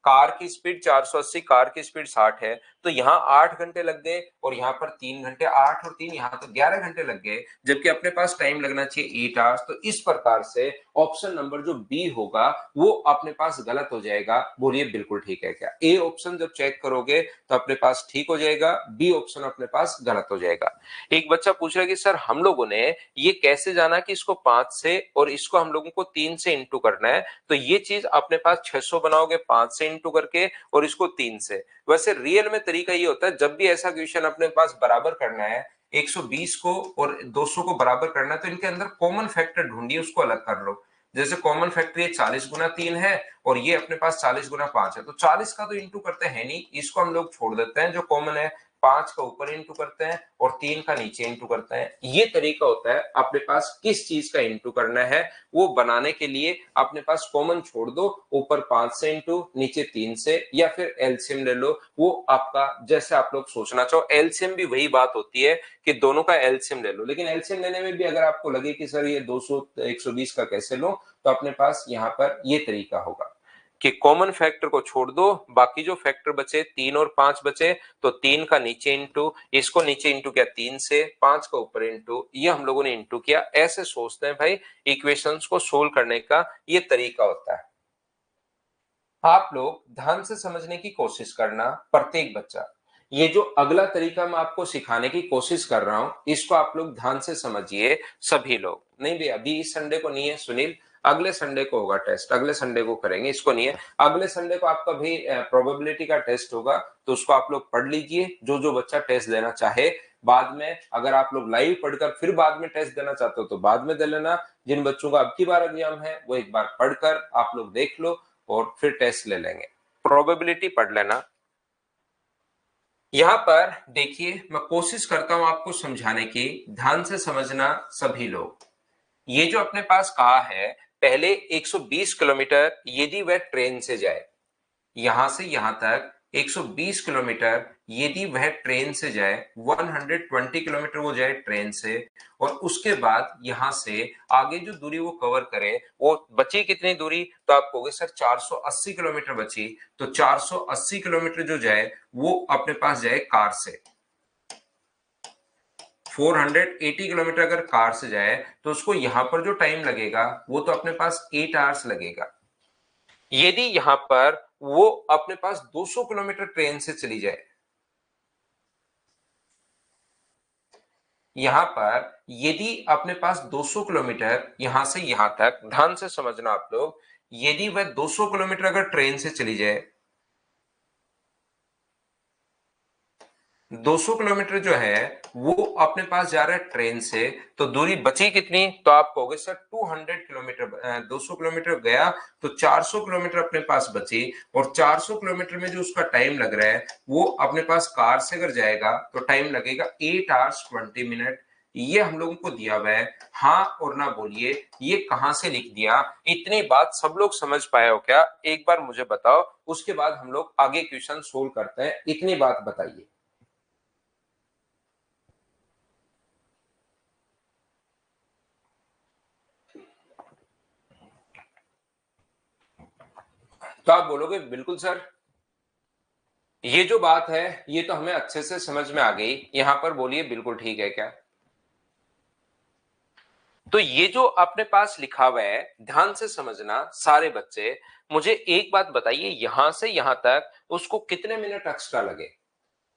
कार की स्पीड 480, कार की स्पीड 60 है, तो यहाँ 8 घंटे लग गए और यहाँ पर 3 घंटे, 8 और 3 यहाँ तो 11 घंटे लग गए, जबकि अपने पास टाइम लगना चाहिए 8 आवर्स। तो इस प्रकार से ऑप्शन नंबर जो बी होगा वो अपने पास गलत हो जाएगा। बोलिए बिल्कुल ठीक है क्या? ए ऑप्शन जब चेक करोगे तो अपने पास ठीक हो जाएगा, बी ऑप्शन अपने पास गलत हो जाएगा। एक बच्चा पूछ रहा है कि सर हम लोगों ने ये कैसे जाना कि इसको 5 से और इसको हम लोगों को 3 से इंटू करना है, तो ये चीज अपने पास 600 बनाओगे 5 से इंटू करके और इसको 3 से। वैसे रियल में तरीका ये होता है जब भी ऐसा क्वेश्चन अपने पास बराबर करना है, 120 को और 200 को बराबर करना है, तो इनके अंदर कॉमन फैक्टर ढूंढिए, उसको अलग कर लो। जैसे कॉमन फैक्टर ये 40 गुना 3 है और ये अपने पास 40 गुना 5 है, तो 40 का तो इंटू करते हैं नहीं, इसको हम लोग छोड़ देते हैं, जो कॉमन है 5 का ऊपर इंटू करते हैं और 3 का नीचे इंटू करते हैं। ये तरीका होता है अपने पास किस चीज का इंटू करना है वो बनाने के लिए। अपने पास कॉमन छोड़ दो, ऊपर 5 से इंटू, नीचे 3 से, या फिर एलसीएम ले लो, वो आपका जैसे आप लोग सोचना चाहो। एलसीएम भी वही बात होती है कि दोनों का एलसीएम ले लो, लेकिन एलसीएम लेने में भी अगर आपको लगे कि सर ये 200 120 का कैसे लो, तो अपने पास यहाँ पर ये तरीका होगा कि कॉमन फैक्टर को छोड़ दो, बाकी जो फैक्टर बचे 3 और 5 बचे, तो 3 का नीचे इंटू, इसको नीचे इंटू किया 3 से, 5 का ऊपर इंटू, ये हम लोगों ने इंटू किया। ऐसे सोचते हैं भाई इक्वेशंस को सोल्व करने का ये तरीका होता है। आप लोग ध्यान से समझने की कोशिश करना, प्रत्येक बच्चा। ये जो अगला तरीका मैं आपको सिखाने की कोशिश कर रहा हूं, इसको आप लोग ध्यान से समझिए सभी लोग। नहीं भैया अभी इस संडे को नहीं है सुनील, अगले संडे को होगा टेस्ट, अगले संडे को करेंगे, इसको नहीं है। अगले संडे को आपका भी प्रोबेबिलिटी का टेस्ट होगा, तो उसको आप लोग पढ़ लीजिए। जो जो बच्चा टेस्ट देना चाहे, बाद में अगर आप लोग लाइव पढ़कर फिर बाद में टेस्ट देना चाहते हो तो बाद में दे लेना। जिन बच्चों का अब की बार एग्जाम है वो एक बार पढ़कर आप लोग देख लो और फिर टेस्ट ले लेंगे। प्रोबेबिलिटी पढ़ लेना। यहां पर देखिए मैं कोशिश करता हूं आपको समझाने की, ध्यान से समझना सभी लोग। ये जो अपने पास कहा है, पहले 120 किलोमीटर यदि वह ट्रेन से जाए, यहां से यहां तक 120 किलोमीटर यदि वह ट्रेन से जाए, 120 किलोमीटर वो जाए ट्रेन से, और उसके बाद यहां से आगे जो दूरी वो कवर करे, वो बची कितनी दूरी, तो आप कहोगे सर 480 किलोमीटर बची, तो 480 किलोमीटर जो जाए वो अपने पास जाए कार से। 480 किलोमीटर अगर कार से जाए तो उसको यहां पर जो टाइम लगेगा वो तो अपने पास 8 आवर्स लगेगा। यदि यहां पर वो अपने पास 200 किलोमीटर ट्रेन से चली जाए, यहां पर यदि अपने पास 200 किलोमीटर यहां से यहां तक, ध्यान से समझना आप लोग, यदि वह 200 किलोमीटर अगर ट्रेन से चली जाए, 200 किलोमीटर जो है वो अपने पास जा रहा है ट्रेन से, तो दूरी बची कितनी, तो आप कहोगे सर 200 किलोमीटर। 200 किलोमीटर गया तो 400 किलोमीटर अपने पास बची, और 400 किलोमीटर में जो उसका टाइम लग रहा है वो अपने पास कार से अगर जाएगा तो टाइम लगेगा 8 आवर्स 20 मिनट। ये हम लोगों को दिया हुआ है, हाँ और ना बोलिए ये कहां से लिख दिया। इतनी बात सब लोग समझ पाए हो क्या, एक बार मुझे बताओ, उसके बाद हम लोग आगे क्वेश्चन सोल्व करते हैं। इतनी बात बताइए। तो आप बोलोगे बिल्कुल सर, ये जो बात है ये तो हमें अच्छे से समझ में आ गई, यहां पर बोलिए बिल्कुल ठीक है क्या। तो ये जो अपने पास लिखा हुआ है, ध्यान से समझना सारे बच्चे। मुझे एक बात बताइए, यहां से यहां तक उसको कितने मिनट एक्स्ट्रा लगे,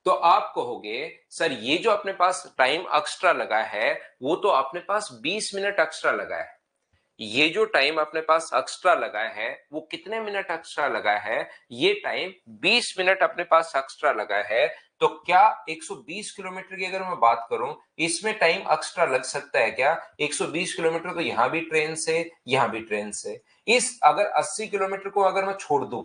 तो आप कहोगे सर ये जो अपने पास टाइम एक्स्ट्रा लगा है वो तो अपने पास 20 मिनट एक्स्ट्रा लगा है। ये जो टाइम अपने पास एक्स्ट्रा लगा है वो कितने मिनट एक्स्ट्रा लगा है, ये टाइम 20 मिनट अपने पास एक्स्ट्रा लगा है। तो क्या 120 किलोमीटर की अगर मैं बात करूं, इसमें टाइम एक्स्ट्रा लग सकता है क्या। 120 किलोमीटर तो यहां भी ट्रेन से, यहां भी ट्रेन से। इस अगर 80 किलोमीटर को अगर मैं छोड़ दूं,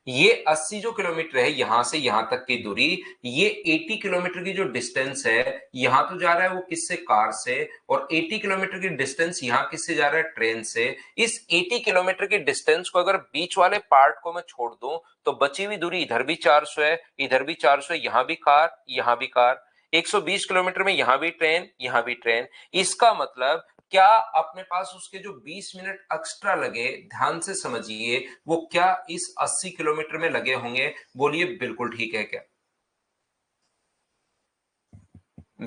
ये 80 जो किलोमीटर है यहां से यहां तक की दूरी, ये 80 किलोमीटर की जो डिस्टेंस है, यहां तो जा रहा है वो किससे, कार से, और 80 किलोमीटर की डिस्टेंस यहां किससे जा रहा है, ट्रेन से। इस 80 किलोमीटर की डिस्टेंस को अगर बीच वाले पार्ट को मैं छोड़ दूं, तो बची हुई दूरी इधर भी 400 है, इधर भी 400 है, यहां भी कार, यहां भी कार। 120 किलोमीटर में यहां भी ट्रेन, यहां भी ट्रेन। इसका मतलब क्या अपने पास उसके जो 20 मिनट एक्स्ट्रा लगे, ध्यान से समझिए, वो क्या इस 80 किलोमीटर में लगे होंगे, बोलिए बिल्कुल ठीक है क्या।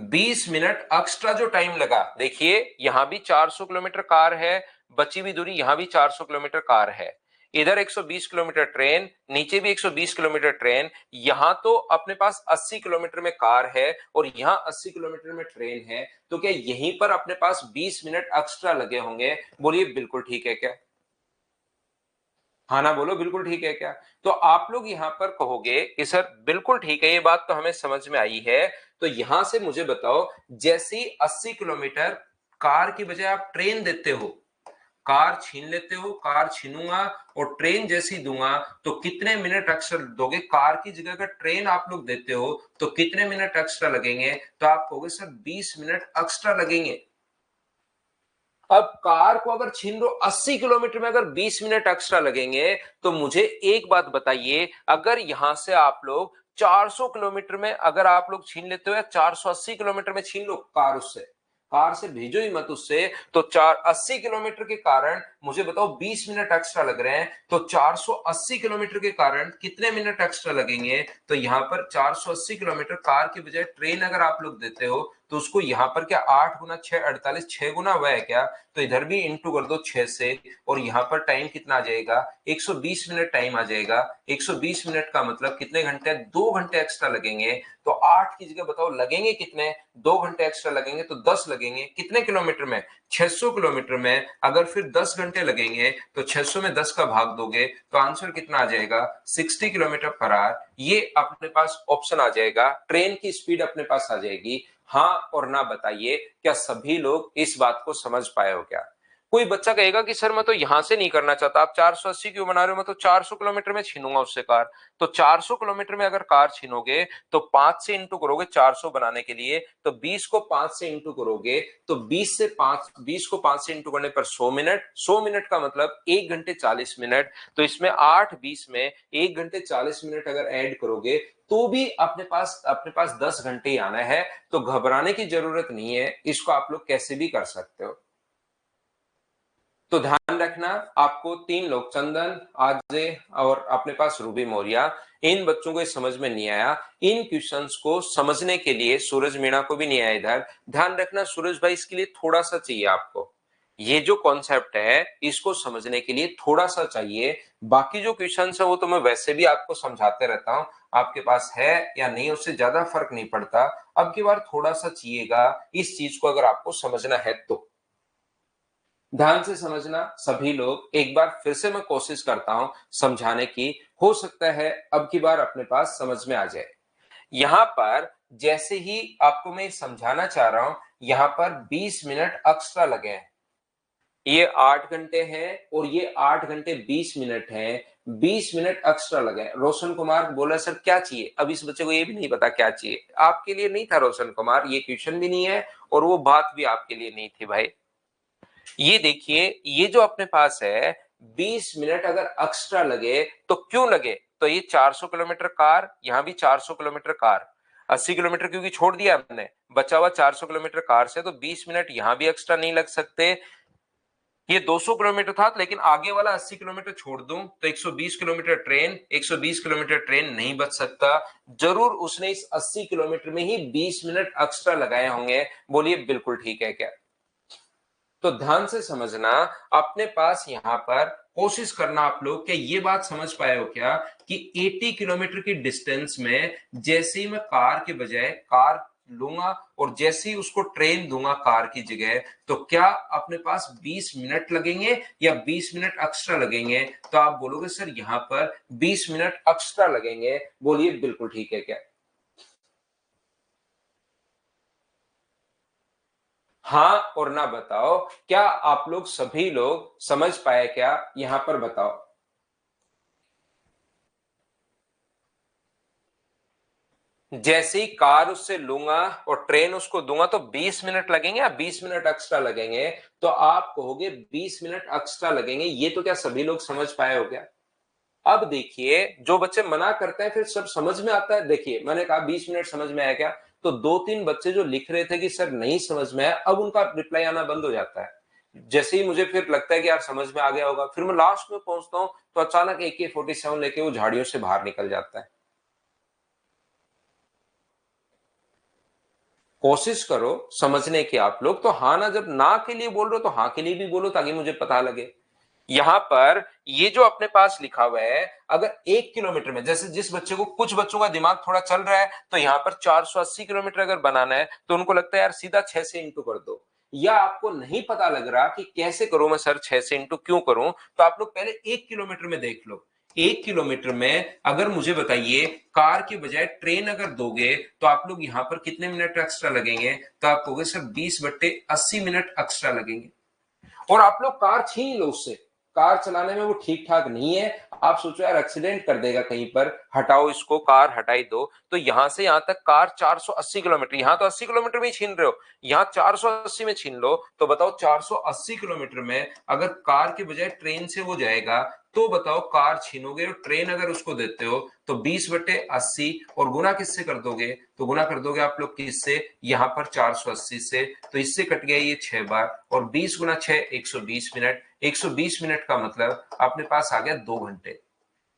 20 मिनट एक्स्ट्रा जो टाइम लगा, देखिए यहां भी 400 किलोमीटर कार है, बची हुई दूरी यहां भी 400 किलोमीटर कार है, इधर 120 किलोमीटर ट्रेन, नीचे भी 120 किलोमीटर ट्रेन, यहां तो अपने पास 80 किलोमीटर में कार है और यहां 80 किलोमीटर में ट्रेन है, तो क्या यहीं पर अपने पास 20 मिनट एक्स्ट्रा लगे होंगे, बोलिए बिल्कुल ठीक है क्या। हाँ ना बोलो बिल्कुल ठीक है क्या। तो आप लोग यहां पर कहोगे कि सर बिल्कुल ठीक है, ये बात तो हमें समझ में आई है। तो यहां से मुझे बताओ, जैसी 80 किलोमीटर कार की बजाय आप ट्रेन देते हो, कार छीन लेते हो, कार छीनूंगा और ट्रेन जैसी दूंगा तो कितने मिनट एक्स्ट्रा दोगे? कार की जगह अगर ट्रेन आप लोग देते हो तो कितने मिनट एक्स्ट्रा लगेंगे? तो आप कहोगे सर 20 मिनट एक्स्ट्रा लगेंगे। अब कार को अगर छीन लो 80 किलोमीटर में, अगर 20 मिनट एक्स्ट्रा लगेंगे तो मुझे एक बात बताइए, अगर यहां से आप लोग 400 किलोमीटर में अगर आप लोग छीन लेते हो या 480 किलोमीटर में छीन लो कार, उससे कार से भेजो ही मत उससे, तो 480 किलोमीटर के कारण मुझे बताओ 20 मिनट एक्स्ट्रा लग रहे हैं, तो 480 किलोमीटर के कारण कितने मिनट एक्स्ट्रा लगेंगे? तो यहां पर 480 किलोमीटर कार की बजाय ट्रेन अगर आप लोग देते हो तो उसको यहां पर क्या 8 गुना 6 48, 6 गुना वह है क्या? तो इधर भी इंटू कर दो 6 से, और यहां पर टाइम कितना आ जाएगा? 120 मिनट टाइम आ जाएगा। 120 मिनट का मतलब कितने घंटे? 2 घंटे एक्स्ट्रा लगेंगे। तो 8 की जगह बताओ लगेंगे कितने? 2 घंटे एक्स्ट्रा लगेंगे, तो 10 लगेंगे। कितने किलोमीटर में? 600 किलोमीटर में। अगर फिर 10 घंटे लगेंगे तो 600 में 10 का भाग दोगे तो आंसर कितना आ जाएगा? 60 किलोमीटर पर आवर। ये अपने पास ऑप्शन आ जाएगा, ट्रेन की स्पीड अपने पास आ जाएगी। हाँ और ना बताइए, क्या सभी लोग इस बात को समझ पाए हो क्या? कोई बच्चा कहेगा कि सर मैं तो यहां से नहीं करना चाहता, आप 480 क्यों बना रहे हो, मैं तो 400 किलोमीटर में छीनूंगा उससे कार। तो 400 किलोमीटर में अगर कार छीनोगे तो 5 से इंटू करोगे 400 बनाने के लिए, तो 20 को 5 से इंटू करोगे तो 20 को 5 से इंटू करने पर 100 मिनट। 100 मिनट का मतलब 1 घंटे 40 मिनट। तो इसमें 8 20 में 1 घंटे 40 मिनट अगर ऐड करोगे तो भी अपने पास 10 घंटे ही आना है। तो घबराने की जरूरत नहीं है, इसको आप लोग कैसे भी कर सकते हो। तो ध्यान रखना, आपको 3 लोग चंदन, आरजे और अपने पास रूबी मौर्य, इन बच्चों को समझ में नहीं आया। इन क्वेश्चंस को समझने के लिए सूरज मीणा को भी नहीं आया इधर। ध्यान रखना सूरज भाई, इसके लिए थोड़ा सा चाहिए आपको, ये जो कॉन्सेप्ट है इसको समझने के लिए थोड़ा सा चाहिए। बाकी जो क्वेश्चन है वो तो मैं वैसे भी आपको समझाते रहता हूं, आपके पास है या नहीं उससे ज्यादा फर्क नहीं पड़ता। अब की बार थोड़ा सा चाहिएगा इस चीज को अगर आपको समझना है तो। ध्यान से समझना सभी लोग, एक बार फिर से मैं कोशिश करता हूं समझाने की, हो सकता है अब की बार अपने पास समझ में आ जाए। यहां पर जैसे ही आपको मैं समझाना चाह रहा हूं, यहां पर 20 मिनट एक्स्ट्रा लगे हैं। ये 8 घंटे हैं और ये 8 घंटे 20 मिनट हैं। 20 मिनट एक्स्ट्रा लगे। रोशन कुमार बोला सर क्या चाहिए? अब इस बच्चे को ये भी नहीं पता क्या चाहिए। आपके लिए नहीं था रोशन कुमार, ये क्वेश्चन भी नहीं है और वो बात भी आपके लिए नहीं थी भाई। ये देखिए, ये जो अपने पास है 20 मिनट अगर एक्स्ट्रा लगे तो क्यों लगे? तो ये 400 किलोमीटर कार, यहां भी 400 किलोमीटर कार, 80 किलोमीटर क्योंकि छोड़ दिया हमने, बचा हुआ 400 किलोमीटर कार से, तो 20 मिनट यहां भी एक्स्ट्रा नहीं लग सकते। ये 200 किलोमीटर था लेकिन आगे वाला 80 किलोमीटर छोड़ दूं तो 120 किलोमीटर ट्रेन, 120 किलोमीटर ट्रेन नहीं बच सकता। जरूर उसने इस 80 किलोमीटर में ही 20 मिनट एक्स्ट्रा लगाए होंगे। बोलिए बिल्कुल ठीक है क्या? तो ध्यान से समझना, अपने पास यहां पर कोशिश करना आप लोग, क्या ये बात समझ पाए हो क्या कि 80 किलोमीटर की डिस्टेंस में जैसे ही मैं कार के बजाय कार लूंगा और जैसे ही उसको ट्रेन दूंगा कार की जगह, तो क्या अपने पास 20 मिनट लगेंगे या 20 मिनट एक्स्ट्रा लगेंगे? तो आप बोलोगे सर यहां पर 20 मिनट एक्स्ट्रा लगेंगे। बोलिए बिल्कुल ठीक है क्या? हाँ और ना बताओ, क्या आप लोग सभी लोग समझ पाए क्या? यहां पर बताओ। जैसे ही कार उससे लूंगा और ट्रेन उसको दूंगा तो 20 मिनट लगेंगे या 20 मिनट एक्स्ट्रा लगेंगे? तो आप कहोगे 20 मिनट एक्स्ट्रा लगेंगे। ये तो क्या सभी लोग समझ पाए हो क्या? अब देखिए, जो बच्चे मना करते हैं फिर सब समझ में आता है। देखिए मैंने कहा 20 मिनट समझ में आया क्या, तो 2-3 बच्चे जो लिख रहे थे कि सर नहीं समझ में आया, अब उनका रिप्लाई आना बंद हो जाता है। जैसे ही मुझे फिर लगता है कि यार समझ में आ गया होगा, फिर मैं लास्ट में पहुंचता हूं तो अचानक AK-47 लेके वो झाड़ियों से बाहर निकल जाता है। कोशिश करो समझने की आप लोग। तो हाँ ना, जब ना के लिए बोल रहे हो तो हाँ के लिए भी बोलो ताकि मुझे पता लगे। यहां पर ये जो अपने पास लिखा हुआ है, अगर 1 किलोमीटर में, जैसे जिस बच्चे को, कुछ बच्चों का दिमाग थोड़ा चल रहा है तो यहां पर 480 किलोमीटर अगर बनाना है तो उनको लगता है यार सीधा 6 से इंटू कर दो, या आपको नहीं पता लग रहा कि कैसे करूं मैं सर, 6 से इंटू क्यों करूं, तो आप लोग पहले 1 किलोमीटर में देख लो। 1 किलोमीटर में अगर मुझे बताइए कार के बजाय ट्रेन अगर दोगे तो आप लोग यहां पर कितने मिनट एक्स्ट्रा लगेंगे? तो आप कहोगे सर 20/80 मिनट एक्स्ट्रा लगेंगे। और आप लोग कार छीन लो उससे, कार चलाने में वो ठीक ठाक नहीं है, आप सोचो यार एक्सीडेंट कर देगा कहीं पर, हटाओ इसको, कार हटाई दो। तो यहां से यहां तक कार 480 किलोमीटर, यहां तो 80 किलोमीटर में ही छीन रहे हो, यहां 480 में छीन लो, तो बताओ 480 किलोमीटर में अगर कार के बजाय ट्रेन से वो जाएगा, तो बताओ कार छीनोगे और ट्रेन अगर उसको देते हो तो 20/80 और गुना किससे कर दोगे, तो गुना कर दोगे आप लोग किससे, यहां पर 480 से, तो इससे कट गया ये 6 बार, और 20 गुना 6 120 मिनट, 120 मिनट का मतलब अपने पास आ गया 2 घंटे।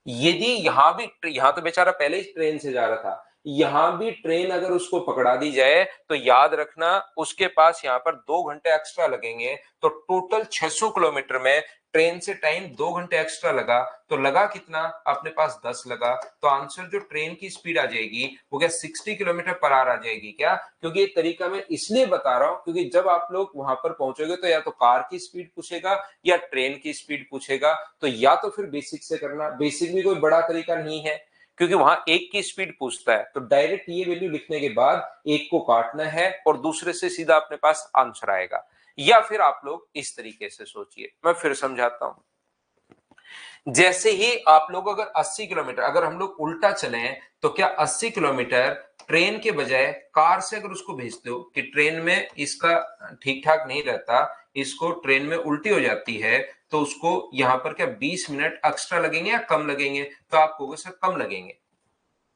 यदि यहां भी, यहां तो बेचारा पहले ही ट्रेन से जा रहा था, यहां भी ट्रेन अगर उसको पकड़ा दी जाए तो याद रखना उसके पास यहां पर 2 घंटे एक्स्ट्रा लगेंगे, तो टोटल 600 किलोमीटर में ट्रेन से टाइम 2 घंटे एक्स्ट्रा लगा, तो लगा कितना, अपने पास 10 लगा। तो आंसर जो ट्रेन की स्पीड आ जाएगी वो क्या 60 किलोमीटर पर आवर आ जाएगी क्या, क्योंकि ये तरीका मैं इसलिए बता रहा हूं क्योंकि जब आप लोग वहां पर पहुंचोगे तो या तो कार की स्पीड पूछेगा या ट्रेन की स्पीड पूछेगा, तो या तो फिर बेसिक से करना, बेसिक भी कोई बड़ा तरीका नहीं है क्योंकि वहां एक की स्पीड पूछता है, तो डायरेक्ट ये वैल्यू लिखने के बाद एक को काटना है और दूसरे से सीधा अपने पास आंसर आएगा। या फिर आप लोग इस तरीके से सोचिए, मैं फिर समझाता हूं। जैसे ही आप लोग अगर 80 किलोमीटर, अगर हम लोग उल्टा चले तो क्या 80 किलोमीटर ट्रेन के बजाय कार से अगर उसको भेजते हो कि ट्रेन में इसका ठीक ठाक नहीं रहता, इसको ट्रेन में उल्टी हो जाती है, तो उसको यहां पर क्या 20 मिनट एक्स्ट्रा लगेंगे या कम लगेंगे, तो आप कहोगे सर कम लगेंगे।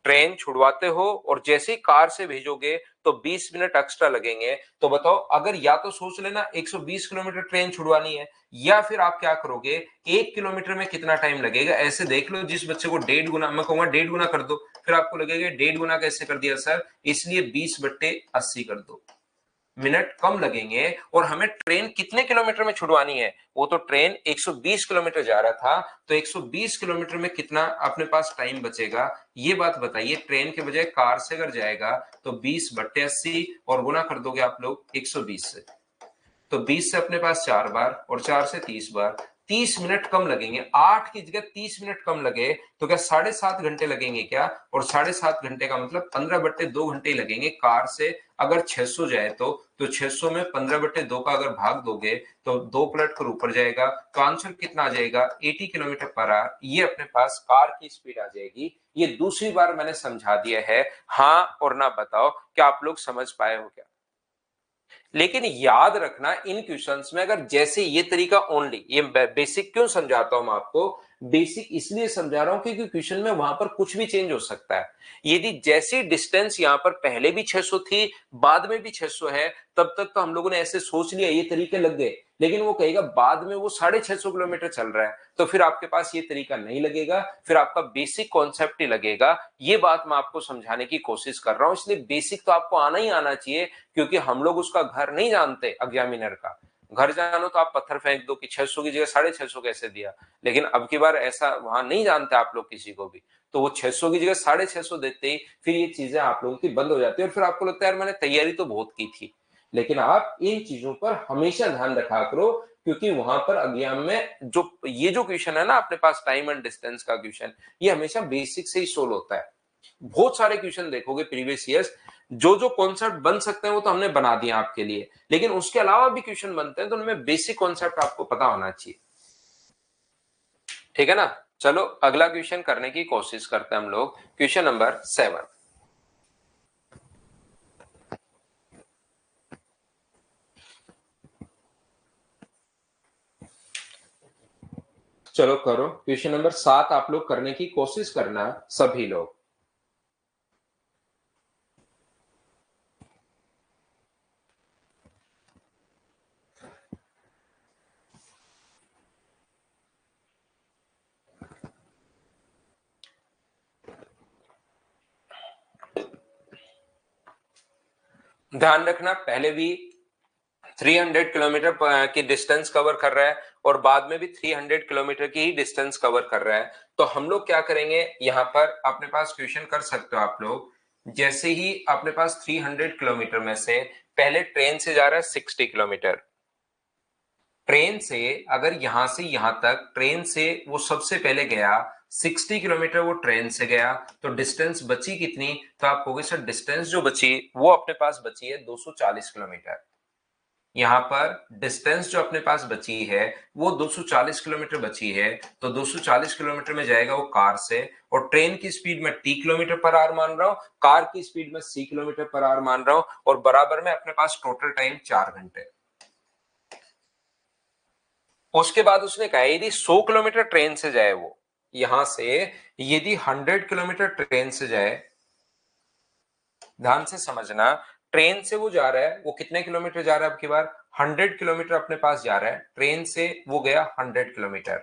ट्रेन छुड़वाते हो और जैसे ही कार से भेजोगे तो 20 मिनट एक्स्ट्रा लगेंगे, तो बताओ अगर या तो सोच लेना 120 किलोमीटर ट्रेन छुड़वानी है, या फिर आप क्या करोगे 1 किलोमीटर में कितना टाइम लगेगा, ऐसे देख लो जिस बच्चे को 1.5 गुना, मैं कहूंगा 1.5 गुना कर दो, फिर आपको लगेगा 1.5 गुना कैसे कर दिया सर, इसलिए 20/80 कर दो, मिनट कम लगेंगे। और हमें ट्रेन कितने किलोमीटर में छुड़वानी है, वो तो ट्रेन 120 किलोमीटर जा रहा था, तो 120 किलोमीटर में कितना अपने पास टाइम बचेगा, ये बात बताइए। ट्रेन के बजाय कार से अगर जाएगा तो 20/80 और गुना कर दोगे आप लोग 120 से, तो 20 से अपने पास 4 बार और 4 से 30 बार, 30 मिनट कम लगेंगे, 8 की जगह 30 मिनट कम लगे तो क्या 7.5 घंटे लगेंगे क्या, और 7.5 घंटे का मतलब 15/2 घंटे लगेंगे कार से। अगर 600 जाए तो 600 में 15/2 का अगर भाग दोगे तो 2 पलट कर ऊपर जाएगा, तो आंसर कितना आ जाएगा 80 किलोमीटर पर आवर, ये अपने पास कार की स्पीड आ जाएगी। ये दूसरी बार मैंने समझा दिया है, हाँ और ना बताओ क्या आप लोग समझ पाए हो क्या। लेकिन याद रखना इन क्वेश्चंस में अगर जैसे ये तरीका ओनली, ये बेसिक क्यों समझाता हूं मैं आपको, बेसिक इसलिए समझा रहा हूं क्योंकि क्वेश्चन में वहां पर कुछ भी चेंज हो सकता है। यदि जैसी डिस्टेंस यहां पर पहले भी 600 थी, बाद में भी 600 है, तब तक तो हम लोगों ने ऐसे सोच लिया, ये तरीके लग गए। लेकिन वो कहेगा बाद में वो 650 किलोमीटर चल रहा है, तो फिर आपके पास ये तरीका नहीं लगेगा, फिर आपका बेसिक कॉन्सेप्ट ही लगेगा। ये बात मैं आपको समझाने की कोशिश कर रहा हूं, इसलिए बेसिक तो आपको आना ही आना चाहिए, क्योंकि हम लोग उसका घर नहीं जानते एग्जामिनर का। घर जानो तो आप पत्थर फेंक दो कि 600 की जगह 650 कैसे दिया, लेकिन अब की बार ऐसा वहां नहीं जानते आप लोग किसी को भी, तो वो 600 की जगह 650 देते ही फिर ये चीजें आप लोगों की बंद हो जाती है, और फिर आपको लगता है यार मैंने तैयारी तो बहुत की थी। लेकिन आप इन चीजों पर हमेशा ध्यान रखा करो, क्योंकि वहां पर एग्जाम में जो ये जो क्वेश्चन है ना अपने पास टाइम एंड डिस्टेंस का क्वेश्चन, ये हमेशा बेसिक से ही सोल्व होता है। बहुत सारे क्वेश्चन देखोगे प्रीवियस ईयर्स, जो जो कॉन्सेप्ट बन सकते हैं वो तो हमने बना दिया आपके लिए, लेकिन उसके अलावा भी क्वेश्चन बनते हैं तो उनमें बेसिक कॉन्सेप्ट आपको पता होना चाहिए। ठीक है ना, चलो अगला क्वेश्चन करने की कोशिश करते हैं हम लोग, क्वेश्चन नंबर 7। चलो करो, क्वेश्चन नंबर 7 आप लोग करने की कोशिश करना सभी लोग। ध्यान रखना पहले भी 300 किलोमीटर की डिस्टेंस कवर कर रहा है और बाद में भी 300 किलोमीटर की ही डिस्टेंस कवर कर रहा है, तो हम लोग क्या करेंगे, यहां पर अपने पास क्वेश्चन कर सकते हो आप लोग। जैसे ही अपने पास 300 किलोमीटर में से पहले ट्रेन से जा रहा है 60 किलोमीटर, ट्रेन से अगर यहां से यहां तक ट्रेन से वो सबसे पहले गया 60 किलोमीटर, वो ट्रेन से गया, तो डिस्टेंस बची कितनी, तो आप कहोगे सर डिस्टेंस जो बची वो अपने पास बची है 240 किलोमीटर। यहाँ पर डिस्टेंस जो अपने पास बची है वो 240 किलोमीटर बची है, तो 240 किलोमीटर में जाएगा वो कार से, और ट्रेन की स्पीड में टी किलोमीटर पर आवर मान रहा हूं, कार की स्पीड में सी किलोमीटर पर आवर मान रहा हूं, और बराबर में अपने पास टोटल टाइम 4 घंटे। उसके बाद उसने कहा यदि 100 किलोमीटर ट्रेन से जाए, वो यहां से यदि 100 किलोमीटर ट्रेन से जाए, ध्यान से समझना, ट्रेन से वो जा रहा है, वो कितने किलोमीटर जा रहा है, अब की बार 100 किलोमीटर अपने पास जा रहा है, ट्रेन से वो गया 100 किलोमीटर,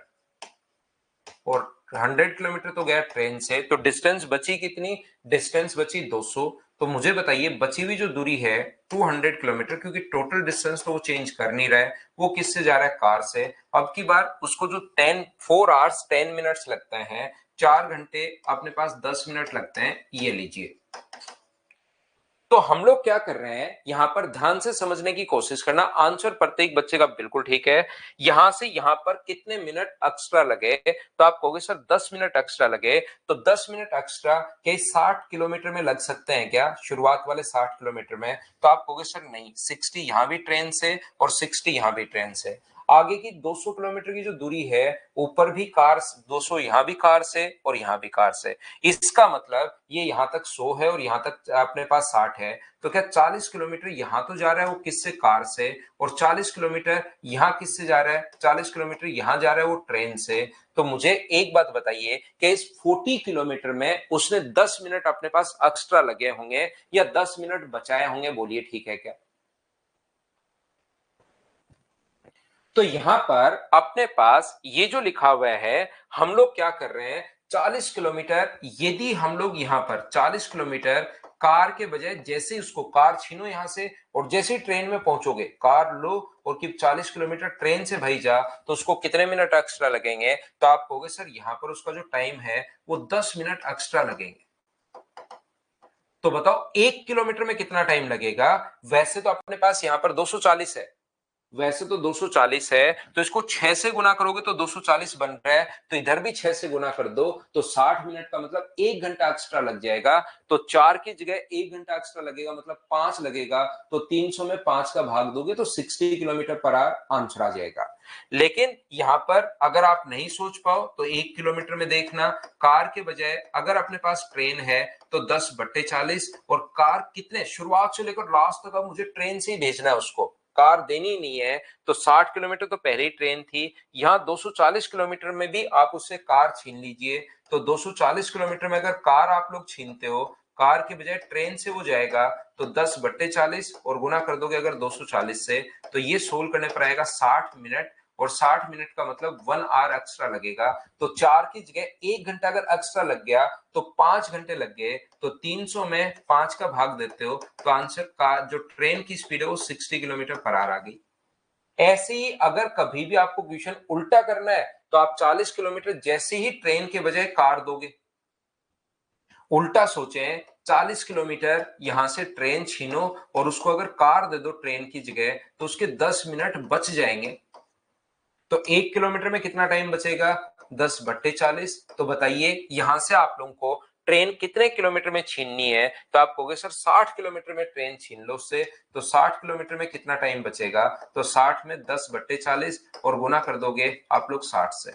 और 100 किलोमीटर तो गया ट्रेन से, तो डिस्टेंस बची कितनी, डिस्टेंस बची 200। तो मुझे बताइए बची हुई जो दूरी है 200 किलोमीटर, क्योंकि टोटल डिस्टेंस तो वो चेंज कर नहीं रहा है, वो किससे जा रहा है, कार से। अब की बार उसको जो 4 आवर्स 10 मिनट्स लगते हैं, 4 घंटे अपने पास 10 मिनट लगते हैं, ये लीजिए। तो हम लोग क्या कर रहे हैं, यहां पर ध्यान से समझने की कोशिश करना, आंसर प्रत्येक बच्चे का बिल्कुल ठीक है। यहां से यहां पर कितने मिनट एक्स्ट्रा लगे, तो आप कहोगे सर 10 मिनट एक्स्ट्रा लगे, तो 10 मिनट एक्स्ट्रा के 60 किलोमीटर में लग सकते हैं क्या, शुरुआत वाले 60 किलोमीटर में, तो आप कहोगे सर नहीं, 60 यहां भी ट्रेन से और 60 यहां भी ट्रेन से। आगे की 200 किलोमीटर की जो दूरी है, ऊपर भी कार, 200 यहां भी कार से और यहां भी कार से, इसका मतलब ये यहां तक 100 है और यहां तक अपने पास 60 है, तो क्या 40 किलोमीटर यहां तो जा रहा है वो किससे, कार से, और 40 किलोमीटर यहां किससे जा रहा है, 40 किलोमीटर यहां जा रहा है वो ट्रेन से। तो मुझे एक बात बताइए कि इस 40 किलोमीटर में उसने 10 मिनट अपने पास एक्स्ट्रा लगे होंगे या 10 मिनट बचाए होंगे, बोलिए ठीक है क्या। तो यहां पर अपने पास ये जो लिखा हुआ है, हम लोग क्या कर रहे हैं, 40 किलोमीटर, यदि हम लोग यहां पर 40 किलोमीटर कार के बजाय, जैसे ही उसको कार छीनो यहां से, और जैसे ही ट्रेन में पहुंचोगे कार लो, और कि 40 किलोमीटर ट्रेन से भाई जा, तो उसको कितने मिनट एक्स्ट्रा लगेंगे, तो आप कहोगे सर यहां पर उसका जो टाइम है वो 10 मिनट एक्स्ट्रा लगेंगे। तो बताओ 1 किलोमीटर में कितना टाइम लगेगा, वैसे तो अपने पास यहां पर 240 है, वैसे तो 240 है, तो इसको 6 से गुना करोगे तो 240 बन रहा है, तो इधर भी 6 से गुना कर दो, तो 60 मिनट का मतलब 1 घंटा एक्स्ट्रा लग जाएगा, तो 4 की जगह 1 घंटा एक्स्ट्रा लगेगा, मतलब 5 लगेगा, तो 300 में 5 का भाग दोगे तो 60 किलोमीटर पर आवर आंसर आ जाएगा। लेकिन यहां पर अगर आप नहीं सोच पाओ तो 1 किलोमीटर में देखना, कार के बजाय अगर अपने पास ट्रेन है तो 10/40, और कार कितने शुरुआत से लेकर लास्ट तक, अब मुझे ट्रेन से ही भेजना है उसको, कार देनी नहीं है, तो 60 किलोमीटर तो पहले ही ट्रेन थी, यहां 240 किलोमीटर में भी आप उससे कार छीन लीजिए, तो 240 किलोमीटर में अगर कार आप लोग छीनते हो, कार के बजाय ट्रेन से वो जाएगा, तो 10/40 और गुना कर दोगे अगर 240 से, तो ये सोल्व करने पर आएगा 60 मिनट, और 60 मिनट का मतलब 1 आवर एक्स्ट्रा लगेगा, तो 4 की जगह 1 घंटा अगर एक्स्ट्रा लग गया तो 5 घंटे लग गए, तो 300 में 5 का भाग देते हो, तो आंसर का जो ट्रेन की स्पीड है वो 60 किलोमीटर पर आवर आ गई। ऐसे ही अगर कभी भी आपको क्वेश्चन उल्टा करना है, तो आप 40 किलोमीटर जैसे ही ट्रेन के बजाय कार दोगे, उल्टा सोचें, 40 किलोमीटर यहां से ट्रेन छीनो और उसको अगर कार दे दो ट्रेन की जगह, तो उसके 10 मिनट बच जाएंगे, तो 1 किलोमीटर में कितना टाइम बचेगा, 10/40। तो बताइए यहां से आप लोगों को ट्रेन कितने किलोमीटर में छीननी है, तो आप कहोगे सर 60 किलोमीटर में ट्रेन छीन लो उससे, तो 60 किलोमीटर में कितना टाइम बचेगा, तो 60 में 10/40 और गुना कर दोगे आप लोग 60 से,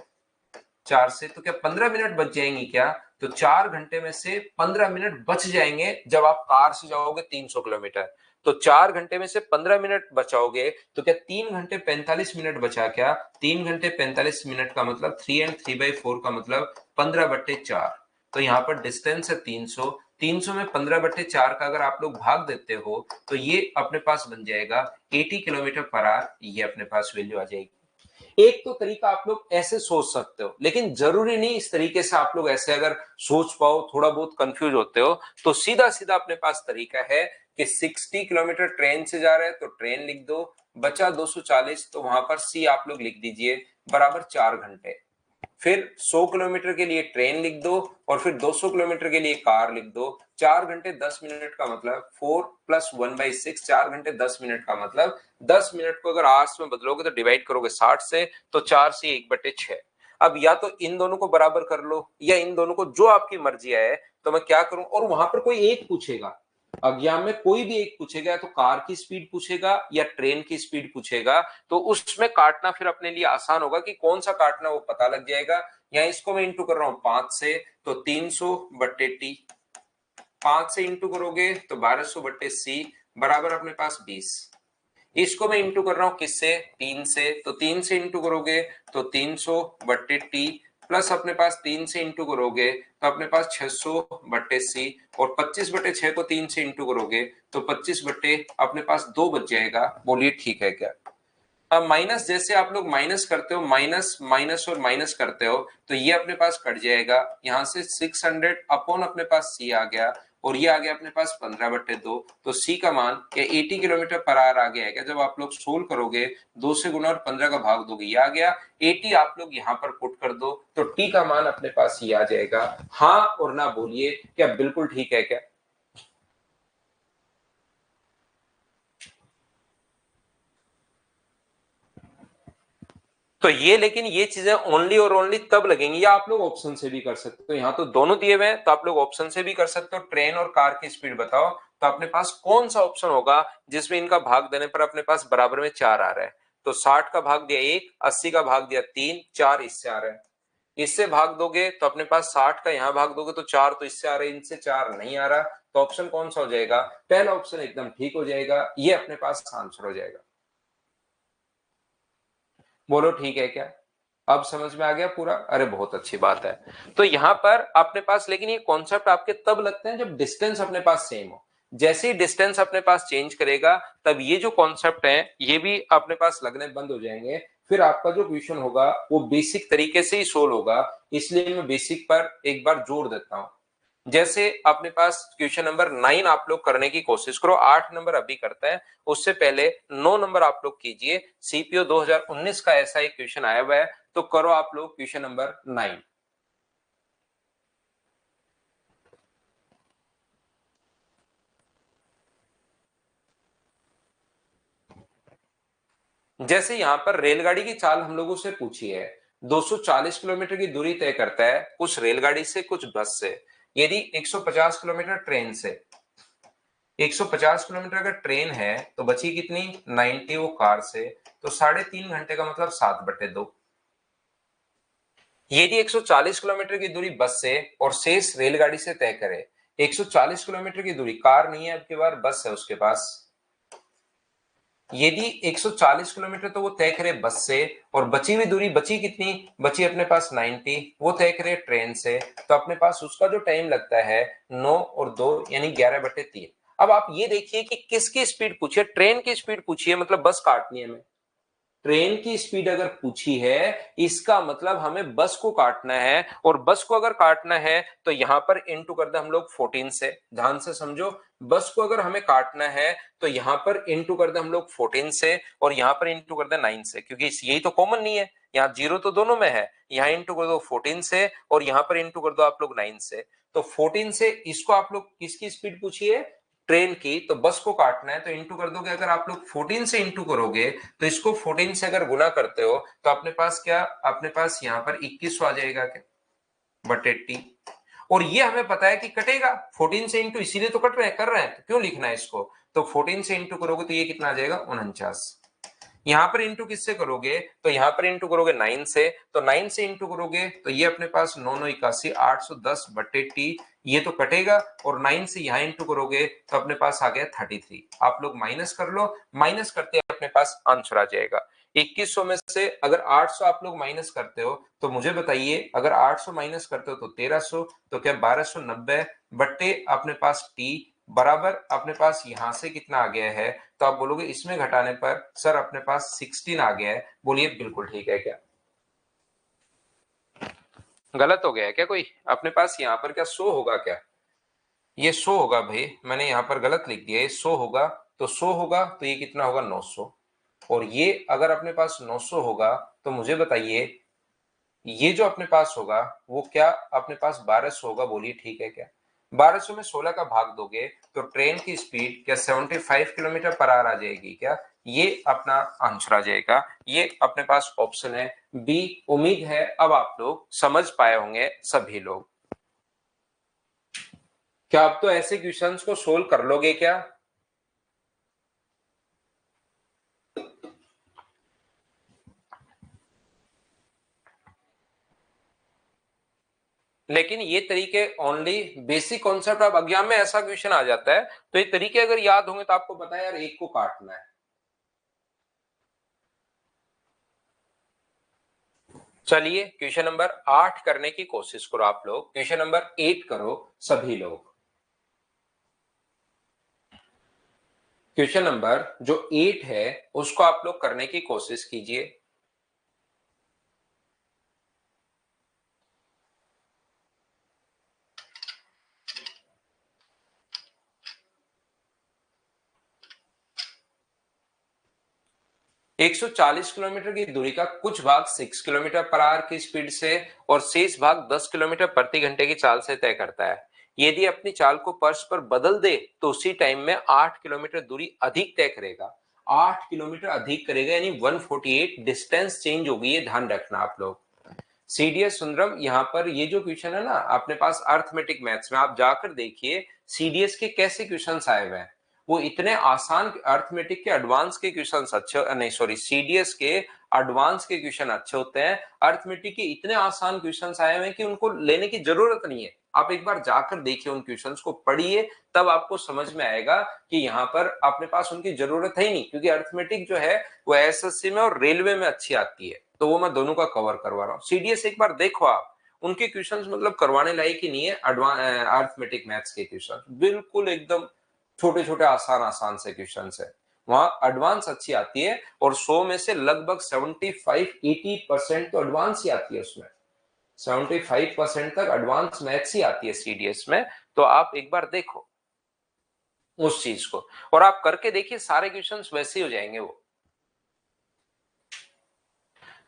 4 से, तो क्या 15 मिनट बच जाएंगी क्या, तो 4 घंटे में से 15 मिनट बच जाएंगे जब आप कार से जाओगे 300 किलोमीटर, तो 4 घंटे में से 15 मिनट बचाओगे, तो क्या 3 घंटे 45 मिनट बचा क्या, 3 घंटे 45 मिनट का मतलब 3 and 3/4 का मतलब 15/4, तो यहाँ पर डिस्टेंस है 300, 300 में 15/4 का अगर आप लोग भाग देते हो, तो ये अपने पास बन जाएगा 80 किलोमीटर पर आवर, ये अपने पास वैल्यू आ जाएगी। एक तो तरीका आप लोग ऐसे सोच सकते हो, लेकिन जरूरी नहीं इस तरीके से आप लोग ऐसे अगर सोच पाओ, थोड़ा बहुत कंफ्यूज होते हो, तो सीधा सीधा अपने पास तरीका है कि 60 किलोमीटर ट्रेन से जा रहे हैं तो ट्रेन लिख दो, बचा 240, तो वहां पर सी आप लोग लिख दीजिए बराबर 4 घंटे, फिर 100 किलोमीटर के लिए ट्रेन लिख दो, और फिर 200 किलोमीटर के लिए कार लिख दो, 4 घंटे 10 मिनट का मतलब 4+1/6, 4 घंटे 10 मिनट का मतलब 10 मिनट को अगर आवर्स में बदलोगे तो डिवाइड करोगे 60 से, तो 4 से 1/6। अब या तो इन दोनों को बराबर कर लो या इन दोनों को, जो आपकी मर्जी है, तो मैं क्या करूं, और वहां पर कोई एक पूछेगा, एग्जाम में कोई भी एक पूछेगा, या तो कार की स्पीड पूछेगा या ट्रेन की स्पीड पूछेगा, तो उसमें काटना फिर अपने लिए आसान होगा कि कौन सा काटना वो पता लग जाएगा। या इसको मैं इंटू कर रहा हूं 5 से, तो 300 बट्टे टी, 5 से इंटू करोगे तो 1200 बट्टे सी बराबर अपने पास 20। इसको मैं इंटू कर रहा हूं किससे, 3 से, तो 3 से इंटू करोगे तो 300 बट्टे टी प्लस अपने पास 3 से इंटू करोगे तो अपने पास 600 बट्टे सी, और 25 बट्टे 6 को 3 से इंटू करोगे तो 25 बट्टे अपने पास 2 बच जाएगा। बोलिए ठीक है क्या। अब माइनस, जैसे आप लोग माइनस करते हो, माइनस माइनस और माइनस करते हो, तो ये अपने पास कट जाएगा, यहां से 600 अपॉन अपने पास सी आ गया, और ये आ गया अपने पास 15/2। तो सी का मान या 80 किलोमीटर पर आवर आ गया है। जब आप लोग सोल्व करोगे 2 से गुना और 15 का भाग दोगे, ये आ गया 80। आप लोग यहाँ पर पुट कर दो तो टी का मान अपने पास ये आ जाएगा। हाँ और ना बोलिए, क्या बिल्कुल ठीक है क्या। तो ये, लेकिन ये चीजें ओनली और ओनली तब लगेंगी, या आप लोग ऑप्शन से भी कर सकते हो। यहाँ तो दोनों दिए हुए हैं, तो आप लोग ऑप्शन से भी कर सकते हो। ट्रेन और कार की स्पीड बताओ, तो अपने पास कौन सा ऑप्शन होगा जिसमें इनका भाग देने पर अपने पास बराबर में 4 आ रहा है। तो 60 का भाग दिया 1, 80 का भाग दिया 3, 4 इससे आ रहा है। इससे भाग दोगे तो अपने पास 60 का यहाँ भाग दोगे तो 4 तो इससे आ रहा है, इनसे 4 नहीं आ रहा। तो ऑप्शन कौन सा हो जाएगा, पहला ऑप्शन एकदम ठीक हो जाएगा, ये अपने पास आंसर हो जाएगा। बोलो ठीक है क्या। अब समझ में आ गया पूरा, अरे बहुत अच्छी बात है। तो यहां पर अपने पास, लेकिन ये कॉन्सेप्ट आपके तब लगते हैं जब डिस्टेंस अपने पास सेम हो। जैसे ही डिस्टेंस अपने पास चेंज करेगा, तब ये जो कॉन्सेप्ट है ये भी अपने पास लगने बंद हो जाएंगे। फिर आपका जो क्वेश्चन होगा वो बेसिक तरीके से ही सोल्व होगा। इसलिए मैं बेसिक पर एक बार जोर देता हूं। जैसे अपने पास क्वेश्चन नंबर 9 आप लोग करने की कोशिश करो, 8 नंबर अभी करते हैं, उससे पहले 9 नंबर आप लोग कीजिए। सीपीओ 2019 का ऐसा एक क्वेश्चन आया हुआ है, तो करो आप लोग क्वेश्चन नंबर 9। जैसे यहां पर रेलगाड़ी की चाल हम लोगों से पूछी है, 240 किलोमीटर की दूरी तय करता है, कुछ रेलगाड़ी से कुछ बस से। यदि 150 किलोमीटर ट्रेन से, 150 किलोमीटर अगर ट्रेन है तो बची कितनी 90 वो कार से, तो 3.5 घंटे का मतलब 7/2। यदि 140 किलोमीटर की दूरी बस से और शेष रेलगाड़ी से तय करे, 140 किलोमीटर की दूरी कार नहीं है, अब की बार बस है उसके पास। यदि 140 किलोमीटर तो वो तय करे बस से, और बची हुई दूरी बची कितनी, बची अपने पास 90, वो तय करे ट्रेन से, तो अपने पास उसका जो टाइम लगता है 9 और 2 यानी 11/3। अब आप ये देखिए कि किसकी स्पीड पूछी है, ट्रेन की स्पीड पूछी है, मतलब बस काटनी है हमें। ट्रेन की स्पीड अगर पूछी है, इसका मतलब हमें बस को काटना है, और बस को अगर काटना है तो यहां पर इंटू कर दे हम लोग 14 से। ध्यान से समझो, बस को अगर हमें काटना है तो यहां पर इंटू कर दे हम लोग 14 से, और यहां पर इंटू कर दे 9 से, क्योंकि यही तो कॉमन नहीं है, यहाँ जीरो तो दोनों में है। यहाँ इंटू कर दो 14 से, और यहां पर इंटू कर दो आप लोग 9 से। तो 14 से इसको आप लोग किसकी स्पीड पूछी है, ट्रेन की, तो बस को काटना है तो इंटू कर दोगे। अगर आप लोग 14 से इंटू करोगे तो इसको 14 से अगर गुना करते हो तो अपने पास क्या, अपने पास यहाँ पर 21 आ जाएगा क्या, बट 80। और ये हमें पता है कि कटेगा, 14 से इंटू इसीलिए तो कट रहे हैं, कर रहे हैं, तो क्यों लिखना है इसको। तो 14 से इंटू करोगे तो ये कितना आ जाएगा 49। यहां पर इंटू किससे करोगे, तो यहां पर इंटू करोगे 9 से, तो 9 से इंटू करोगे तो ये अपने पास 9 9 81 810/टी, ये तो कटेगा, और 9 से यहां इंटू करोगे तो अपने पास आ गया 33। आप लोग माइनस कर लो, माइनस करते अपने पास आंसर आ जाएगा 2100 में से। अगर 800 आप लोग माइनस करते हो तो मुझे बताइए, अगर 800 माइनस करते हो तो 1300, तो क्या 1290 बट्टे अपने पास टी बराबर अपने पास यहां से कितना आ गया है, तो आप बोलोगे इसमें घटाने पर सर अपने पास 16 आ गया है। बोलिए बिल्कुल ठीक है क्या, गलत हो गया है क्या कोई, अपने पास यहाँ पर क्या 100 होगा क्या, ये 100 होगा भाई, मैंने यहाँ पर गलत लिख दिया, ये 100 होगा। तो 100 होगा तो ये कितना होगा 900, और ये अगर अपने पास 900 होगा तो मुझे बताइए ये जो अपने पास होगा वो क्या अपने पास 1200 होगा। बोलिए ठीक है क्या। 1200 में 16 का भाग दोगे तो ट्रेन की स्पीड क्या 75 किलोमीटर पर आवर आ जाएगी क्या, ये अपना आंसर आ जाएगा। ये अपने पास ऑप्शन है बी। उम्मीद है अब आप लोग समझ पाए होंगे सभी लोग। क्या आप तो ऐसे क्वेश्चंस को सोल्व कर लोगे क्या? लेकिन ये तरीके ओनली बेसिक कॉन्सेप्ट, अब एग्जाम में ऐसा क्वेश्चन आ जाता है तो ये तरीके अगर याद होंगे तो आपको पता है यार एक को काटना है। चलिए क्वेश्चन नंबर 8 करने की कोशिश करो आप लोग, क्वेश्चन नंबर 8 करो सभी लोग। क्वेश्चन नंबर जो 8 है उसको आप लोग करने की कोशिश कीजिए। 140 किलोमीटर की दूरी का कुछ भाग 6 किलोमीटर पर आवर की स्पीड से और शेष भाग 10 किलोमीटर प्रति घंटे की चाल से तय करता है। यदि अपनी चाल को पर्स पर बदल दे तो उसी टाइम में 8 किलोमीटर दूरी अधिक तय करेगा। 8 किलोमीटर अधिक करेगा यानी 148 डिस्टेंस चेंज होगी, ये ध्यान रखना आप लोग। सीडीएस सुंदरम, यहाँ पर ये जो क्वेश्चन है ना अपने पास अर्थमेटिक मैथ्स में, आप जाकर देखिए सीडीएस के कैसे क्वेश्चन आए हुए हैं। वो इतने आसान, अर्थमेटिक के एडवांस के क्वेश्चन अच्छे, नहीं सॉरी सीडीएस के एडवांस के क्वेश्चन अच्छे होते हैं। अर्थमेटिक के इतने आसान क्वेश्चन आए हुए हैं कि उनको लेने की जरूरत नहीं है। आप एक बार जाकर देखिए, उन क्वेश्चंस को पढ़िए, तब आपको समझ में आएगा कि यहाँ पर अपने पास उनकी जरूरत है ही नहीं, क्योंकि अर्थमेटिक जो है वो एसएससी में और रेलवे में अच्छी आती है, तो वो मैं दोनों का कवर करवा रहा हूँ। सीडीएस एक बार देखो आप, उनके क्वेश्चंस मतलब करवाने लायक ही नहीं है। अर्थमेटिक मैथ्स के क्वेश्चन बिल्कुल एकदम छोटे छोटे आसान आसान से क्वेश्चन है, वहां एडवांस अच्छी आती है और 100 में से लगभग 75-80% तो एडवांस ही आती है उसमें। 75% तक एडवांस मैथ्स ही आती है सीडीएस में। तो आप एक बार देखो उस चीज को, और आप करके देखिए सारे क्वेश्चंस वैसे ही हो जाएंगे वो।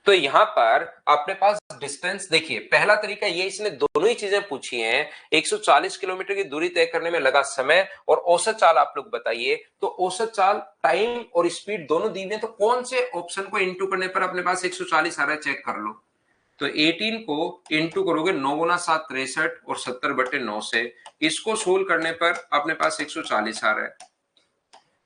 तो यहां पर अपने पास डिस्टेंस देखिए, पहला तरीका ये, इसने दोनों ही चीजें पूछी हैं। 140 किलोमीटर की दूरी तय करने में लगा समय और औसत चाल आप लोग बताइए। तो औसत चाल, टाइम और स्पीड दोनों दी हुई, तो कौन से ऑप्शन को इंटू करने पर अपने पास 140 आ रहा है, चेक कर लो। तो 18 को इंटू करोगे 9 गुना 7 63 और 70/9 से, इसको सोल्व करने पर अपने पास 140 आ रहा है।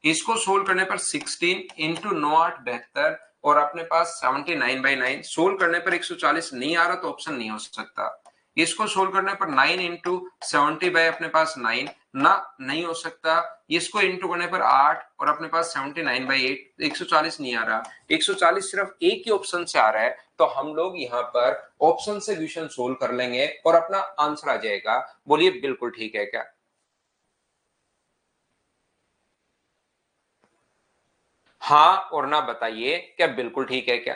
इसको सोल्व करने पर 16 इंटू 9 8 72 और अपने पास 79/9। सोल्व करने पर 140 नहीं आ रहा तो ऑप्शन नहीं हो सकता। इसको सोल्व करने पर 9 इंटू 70 बाय अपने पास 9 ना, नहीं हो सकता। इसको इंटू करने पर 8 और अपने पास 79/8, 140 नहीं आ रहा। 140 सिर्फ एक ही ऑप्शन से आ रहा है, तो हम लोग यहाँ पर ऑप्शन से क्वेश्चन सोल्व कर लेंगे और अपना आंसर आ जाएगा। बोलिए बिल्कुल ठीक है क्या? हाँ और ना बताइए, क्या बिल्कुल ठीक है क्या?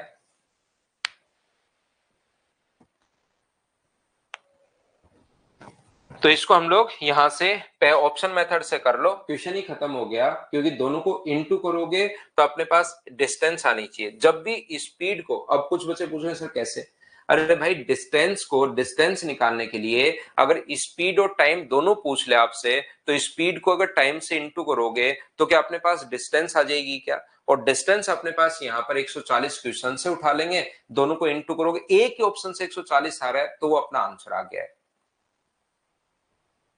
तो इसको हम लोग यहां से ऑप्शन मेथड से कर लो, क्वेश्चन ही खत्म हो गया, क्योंकि दोनों को इनटू करोगे तो अपने पास डिस्टेंस आनी चाहिए। जब भी स्पीड को, अब कुछ बच्चे पूछ रहे हैं सर कैसे, अरे भाई डिस्टेंस को, डिस्टेंस निकालने के लिए अगर स्पीड और टाइम दोनों पूछ ले आपसे, तो स्पीड को अगर टाइम से इंटू करोगे तो क्या अपने पास डिस्टेंस आ जाएगी क्या? और डिस्टेंस अपने पास यहाँ पर 140 क्वेश्चन से उठा लेंगे, दोनों को इंटू करोगे, एक ही ऑप्शन से 140 आ रहा है तो वो अपना आंसर आ गया है।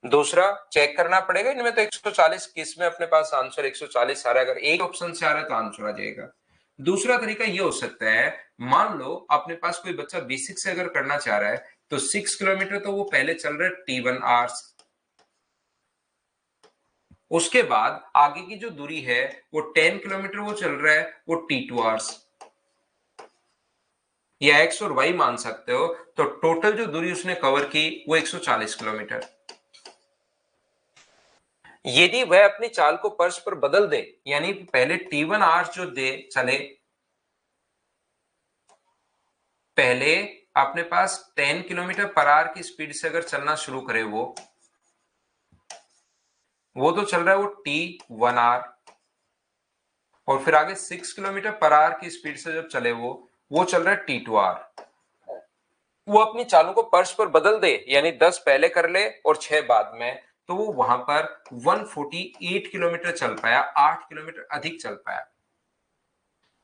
दूसरा चेक करना पड़ेगा इनमें, तो 140 किस में अपने पास आंसर 140 आ रहा है, अगर एक ऑप्शन से आ रहा है तो आंसर आ जाएगा। दूसरा तरीका ये हो सकता है, मान लो अपने पास कोई बच्चा बेसिक से अगर करना चाह रहा है, तो 6 किलोमीटर तो वो पहले चल रहा है T1 आवर्स, उसके बाद आगे की जो दूरी है वो 10 किलोमीटर वो चल रहा है वो T2 आवर्स, या एक्स और वाई मान सकते हो। तो टोटल जो दूरी उसने कवर की वो 140 किलोमीटर। यदि वह अपनी चाल को पर्स पर बदल दे, यानी पहले T1 आवर्स जो दे चले, पहले अपने पास 10 किलोमीटर पर आवर की स्पीड से अगर चलना शुरू करे, वो तो चल रहा है वो T1 आवर, और फिर आगे 6 किलोमीटर पर आवर की स्पीड से जब चले वो चल रहा है T2 आवर। वो अपनी चालों को पर्स पर बदल दे, यानी 10 पहले कर ले और 6 बाद में, तो वो वहां पर 148 किलोमीटर चल पाया, 8 किलोमीटर अधिक चल पाया।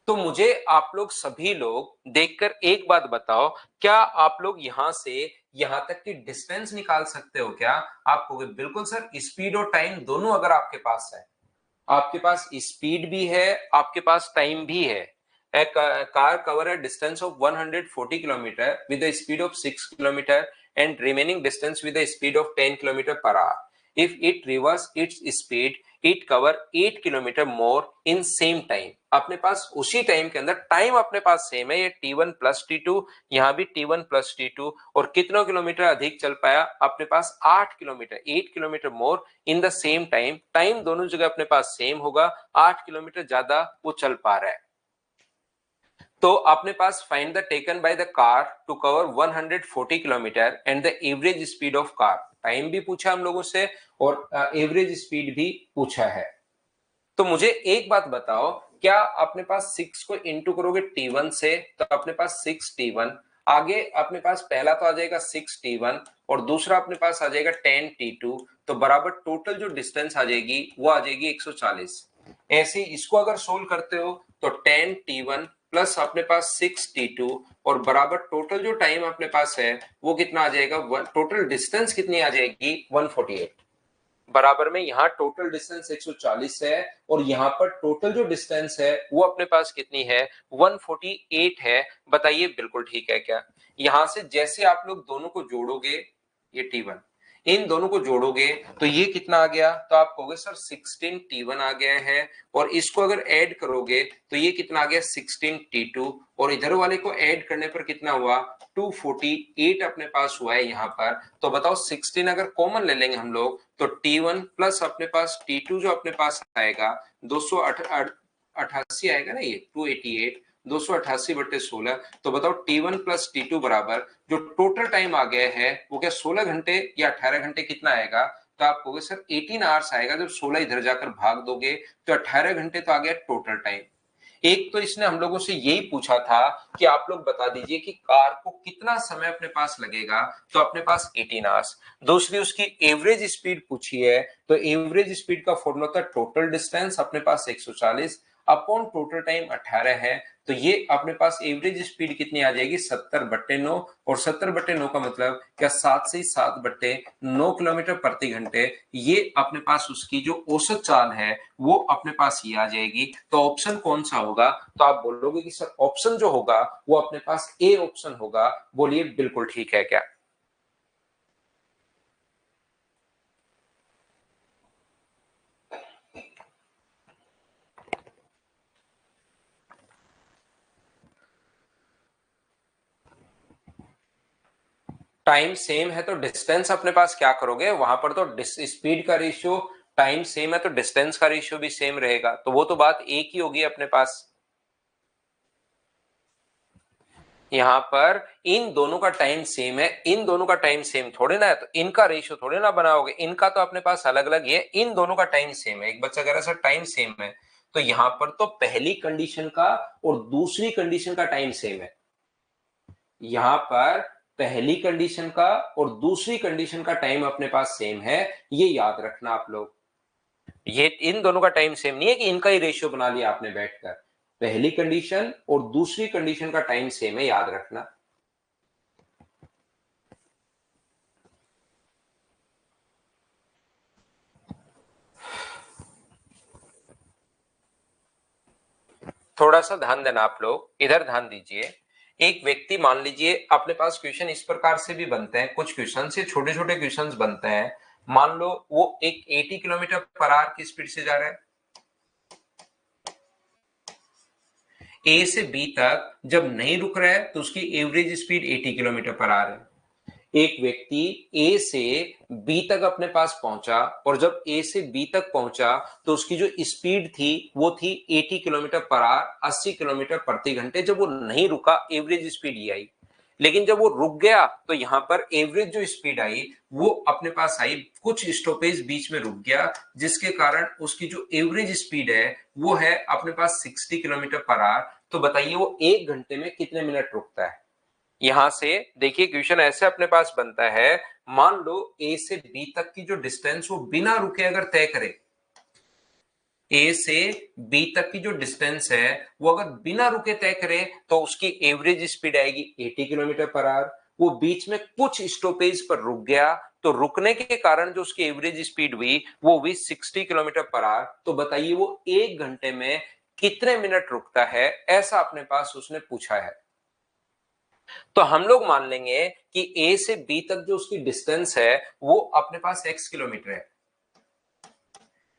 तो मुझे आप लोग सभी लोग देखकर एक बात बताओ, क्या आप लोग यहां से यहां तक की डिस्टेंस निकाल सकते हो क्या? आप कहोगे बिल्कुल सर, स्पीड और टाइम दोनों अगर आपके पास है, आपके पास स्पीड भी है, आपके पास टाइम भी है। A car cover a distance of 140 kilometer with a speed of 6 kilometer and remaining distance with a speed of 10 kilometer per hour. If it reverse its speed, it cover 8 kilometer more in same time. अपने पास उसी टाइम के अंदर, टाइम अपने पास सेम है, ये T1 प्लस T2, यहाँ भी T1 प्लस T2, और कितनों किलोमीटर अधिक चल पाया? अपने पास 8 kilometre, 8 kilometre more in the same time. Time दोनों जगह अपने पास सेम होगा, 8 किलोमीटर ज्यादा वो चल पा रहा है। तो अपने पास find the taken by the car to cover 140 kilometre and the average speed of car. Time भी पूछा हम लोगों से और एवरेज स्पीड भी पूछा है। तो मुझे एक बात बताओ, क्या अपने पास 6 को इंटू करोगे T1 से तो अपने पास 6T1, आगे अपने पास पहला तो आ जाएगा 6T1 और दूसरा अपने पास आ जाएगा 10T2, तो बराबर टोटल जो डिस्टेंस आ जाएगी वो आ जाएगी 140। ऐसे इसको अगर सोल्व करते हो तो 10T1 प्लस अपने पास 6T2 और बराबर टोटल जो टाइम अपने पास है वो कितना आ जाएगा, टोटल डिस्टेंस कितनी आ जाएगी, 148। बराबर में यहाँ टोटल डिस्टेंस 140 है और यहाँ पर टोटल जो डिस्टेंस है वो अपने पास कितनी है, 148 है। बताइए बिल्कुल ठीक है क्या? यहां से जैसे आप लोग दोनों को जोड़ोगे, ये T1 इन दोनों को जोड़ोगे तो ये कितना आ गया, तो आप कहोगे सर 16T1 आ गया है, और इसको अगर ऐड करोगे तो ये कितना आ गया, 16T2, और इधर वाले को ऐड करने पर कितना हुआ, 248 अपने पास हुआ है यहाँ पर। तो बताओ 16 अगर कॉमन ले लेंगे हम लोग तो T1 प्लस अपने पास T2 जो अपने पास आएगा 288 आएगा ना, ये 288, 288/16। तो बताओ T1 प्लस T2 बराबर जो टोटल टाइम आ गया है वो क्या 16 घंटे या 18 घंटे कितना आएगा? तो आप कहोगे सर 18 आवर्स आएगा। जब 16 इधर जाकर भाग दोगे तो 18 घंटे तो आ गया टोटल टाइम। एक तो इसने हम लोगों से यही पूछा था कि आप लोग बता दीजिए कि कार को कितना समय अपने पास लगेगा, तो अपने पास 18 आवर्स। दूसरी उसकी एवरेज स्पीड पूछी है, तो एवरेज स्पीड का फॉर्मूला था टोटल डिस्टेंस अपने पास 140 अपॉन टोटल टाइम 18 है, तो ये अपने पास एवरेज स्पीड कितनी आ जाएगी, 70/9, और 70/9 का मतलब क्या, 7 से 7/9 किलोमीटर प्रति घंटे। ये अपने पास उसकी जो औसत चाल है वो अपने पास ये आ जाएगी। तो ऑप्शन कौन सा होगा? तो आप बोलोगे कि सर ऑप्शन जो होगा वो अपने पास ए ऑप्शन होगा। बोलिए बिल्कुल ठीक है क्या? टाइम सेम है तो डिस्टेंस अपने पास क्या करोगे, वहां पर तो स्पीड का रेशियो, टाइम सेम है तो डिस्टेंस का रेशियो भी सेम रहेगा, तो वो तो बात एक ही होगी अपने पास। यहाँ पर इन दोनों का टाइम सेम है, इन दोनों का टाइम सेम थोड़े ना है, तो इनका रेशियो थोड़े ना बनाओगे, इनका तो अपने पास अलग अलग है, इन दोनों का टाइम सेम है। एक बच्चा कह रहा सर टाइम सेम है, तो यहाँ पर तो पहली कंडीशन का और दूसरी कंडीशन का टाइम सेम है। यहाँ पर पहली कंडीशन का और दूसरी कंडीशन का टाइम अपने पास सेम है, ये याद रखना आप लोग। ये इन दोनों का टाइम सेम नहीं है कि इनका ही रेशियो बना लिया आपने बैठकर। पहली कंडीशन और दूसरी कंडीशन का टाइम सेम है, याद रखना। थोड़ा सा ध्यान देना आप लोग, इधर ध्यान दीजिए। एक व्यक्ति, मान लीजिए अपने पास क्वेश्चन इस प्रकार से भी बनते हैं, कुछ क्वेश्चन से छोटे छोटे क्वेश्चन बनते हैं। मान लो वो एक 80 किलोमीटर पर आवर की स्पीड से जा रहा है, ए से बी तक जब नहीं रुक रहा है तो उसकी average speed 80 kilometre per hour है। एक व्यक्ति ए से बी तक अपने पास पहुंचा और जब ए से बी तक पहुंचा तो उसकी जो स्पीड थी वो थी 80 किलोमीटर पर आवर, 80 किलोमीटर प्रति घंटे। जब वो नहीं रुका एवरेज स्पीड ये आई, लेकिन जब वो रुक गया तो यहां पर एवरेज जो स्पीड आई वो अपने पास आई, कुछ स्टॉपेज बीच में रुक गया, जिसके कारण उसकी जो एवरेज स्पीड है वो है अपने पास 60 किलोमीटर पर आवर। तो बताइए वो एक घंटे में कितने मिनट रुकता है? यहां से देखिए क्वेश्चन ऐसे अपने पास बनता है, मान लो ए से बी तक की जो डिस्टेंस वो बिना रुके अगर तय करे, ए से बी तक की जो डिस्टेंस है वो अगर बिना रुके तय करे तो उसकी एवरेज स्पीड आएगी 80 किलोमीटर पर आवर। वो बीच में कुछ स्टॉपेज पर रुक गया, तो रुकने के कारण जो उसकी एवरेज स्पीड हुई वो हुई 60 किलोमीटर पर आवर। तो बताइए वो 1 घंटे में कितने मिनट रुकता है, ऐसा अपने पास उसने पूछा है। तो हम लोग मान लेंगे कि ए से बी तक जो उसकी डिस्टेंस है वो अपने पास x किलोमीटर है।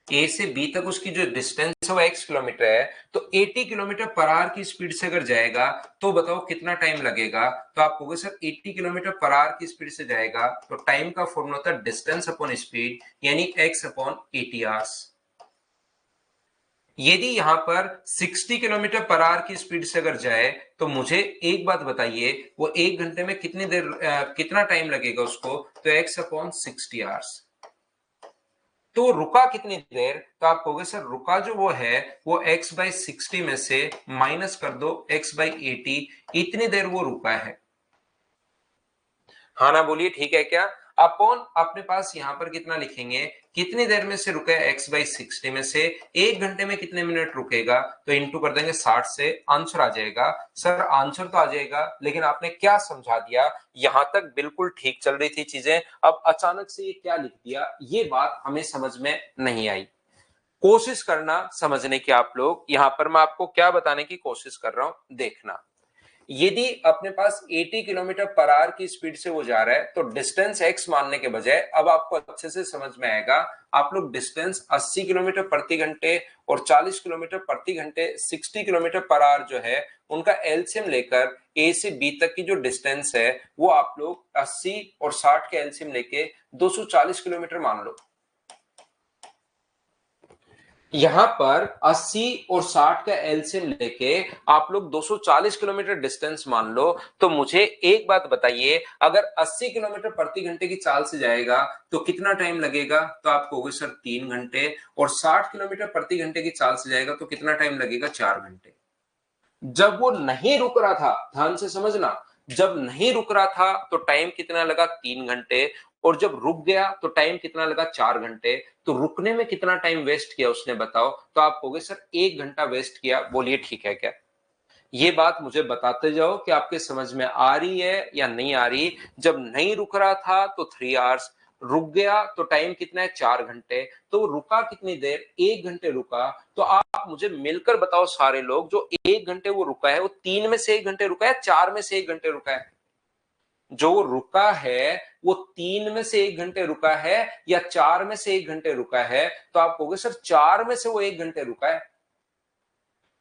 ए से बी तक उसकी जो डिस्टेंस है वो x किलोमीटर है। तो 80 किलोमीटर पर आवर की स्पीड से अगर जाएगा तो बताओ कितना टाइम लगेगा। तो आप कहोगे सर 80 किलोमीटर पर आवर की स्पीड से जाएगा तो टाइम का फॉर्मूला होता है डिस्टेंस अपॉन स्पीड, यानी x अपॉन 80 आवर्स। यदि यहां पर 60 किलोमीटर पर आवर की स्पीड से अगर जाए तो मुझे एक बात बताइए, वो 1 घंटे में कितनी देर कितना टाइम लगेगा उसको। तो x अपॉन 60 आवर्स। तो रुका कितनी देर, तो आप कहोगे सर रुका जो वो है वो x बाई 60 में से माइनस कर दो x बाई 80, इतनी देर वो रुका है। हाँ ना बोलिए, ठीक है क्या। अपॉन अपने पास यहां पर कितना लिखेंगे, कितनी देर में से रुका है x बाई 60 में से 1 घंटे में कितने मिनट रुकेगा, तो इंटू कर देंगे 60 से, आंसर आ जाएगा। सर आंसर तो आ जाएगा लेकिन आपने क्या समझा दिया, यहां तक बिल्कुल ठीक चल रही थी चीजें, अब अचानक से ये क्या लिख दिया, ये बात हमें समझ में नहीं आई। कोशिश करना समझने की आप लोग, यहां पर मैं आपको क्या बताने की कोशिश कर रहा हूं देखना। यदि अपने पास 80 किलोमीटर पर आवर की स्पीड से वो जा रहा है तो डिस्टेंस x मानने के बजाय अब आपको अच्छे से समझ में आएगा, आप लोग डिस्टेंस 80 किलोमीटर प्रति घंटे और 40 किलोमीटर प्रति घंटे 60 किलोमीटर पर आवर जो है उनका एलसीएम लेकर ए से बी तक की जो डिस्टेंस है वो आप लोग 80 और 60 के एलसीएम लेके 240 किलोमीटर मान लो। यहां पर 80 और 60 का एलसीएम लेके आप लोग 240 किलोमीटर डिस्टेंस मान लो। तो मुझे एक बात बताइए, अगर 80 किलोमीटर प्रति घंटे की चाल से जाएगा तो कितना टाइम लगेगा, तो आप कहोगे सर 3 घंटे, और 60 किलोमीटर प्रति घंटे की चाल से जाएगा तो कितना टाइम लगेगा, 4 घंटे। जब वो नहीं रुक रहा था, ध्यान से समझना, जब नहीं रुक रहा था तो टाइम कितना लगा, 3 घंटे, और जब रुक गया तो टाइम कितना लगा, 4 घंटे। तो रुकने में कितना टाइम वेस्ट किया उसने बताओ, तो आप कहोगे सर 1 घंटा वेस्ट किया। बोलिए ठीक है क्या। ये बात मुझे बताते जाओ कि आपके समझ में आ रही है या नहीं आ रही। जब नहीं रुक रहा था तो 3 आवर्स, रुक गया तो टाइम कितना है, 4 घंटे। तो रुका कितनी देर, 1 घंटे रुका। तो आप मुझे मिलकर बताओ सारे लोग, जो 1 घंटे वो रुका है वो 3 में से 1 घंटे रुका है, 4 में से 1 घंटे रुका है। जो रुका है वो 3 में से 1 घंटे रुका है या 4 में से 1 घंटे रुका है। तो आप कहोगे सर 4 में से वो 1 घंटे रुका है।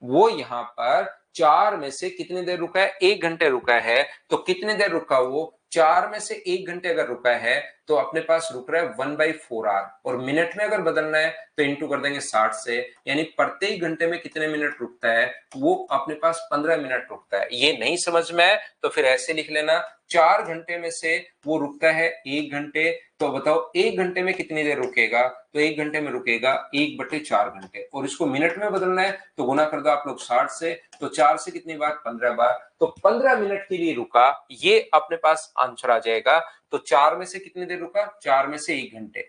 वो यहां पर 4 में से कितनी देर रुका है, 1 घंटे रुका है। तो कितनी देर रुका वो, 4 में से 1 घंटे अगर रुका है तो अपने पास रुक रहा है 1/4 आवर, और मिनट में अगर बदलना है तो इंटू कर देंगे 60 से, यानी प्रत्येक घंटे में कितने मिनट रुकता है, वो अपने पास 15 मिनट रुकता है। ये नहीं समझ में आए तो फिर ऐसे लिख लेना, 4 घंटे में से वो रुकता है 1 घंटे। तो बताओ 1 घंटे में कितनी देर रुकेगा, तो 1 घंटे में रुकेगा 1/4 घंटे, और इसको मिनट में बदलना है तो गुना कर दो आप लोग 60 से, तो 4 से कितनी बार, 15 बार, तो 15 मिनट के लिए रुका, ये अपने पास आंसर आ जाएगा। तो 4 में से कितनी देर रुका, 4 में से 1 घंटे,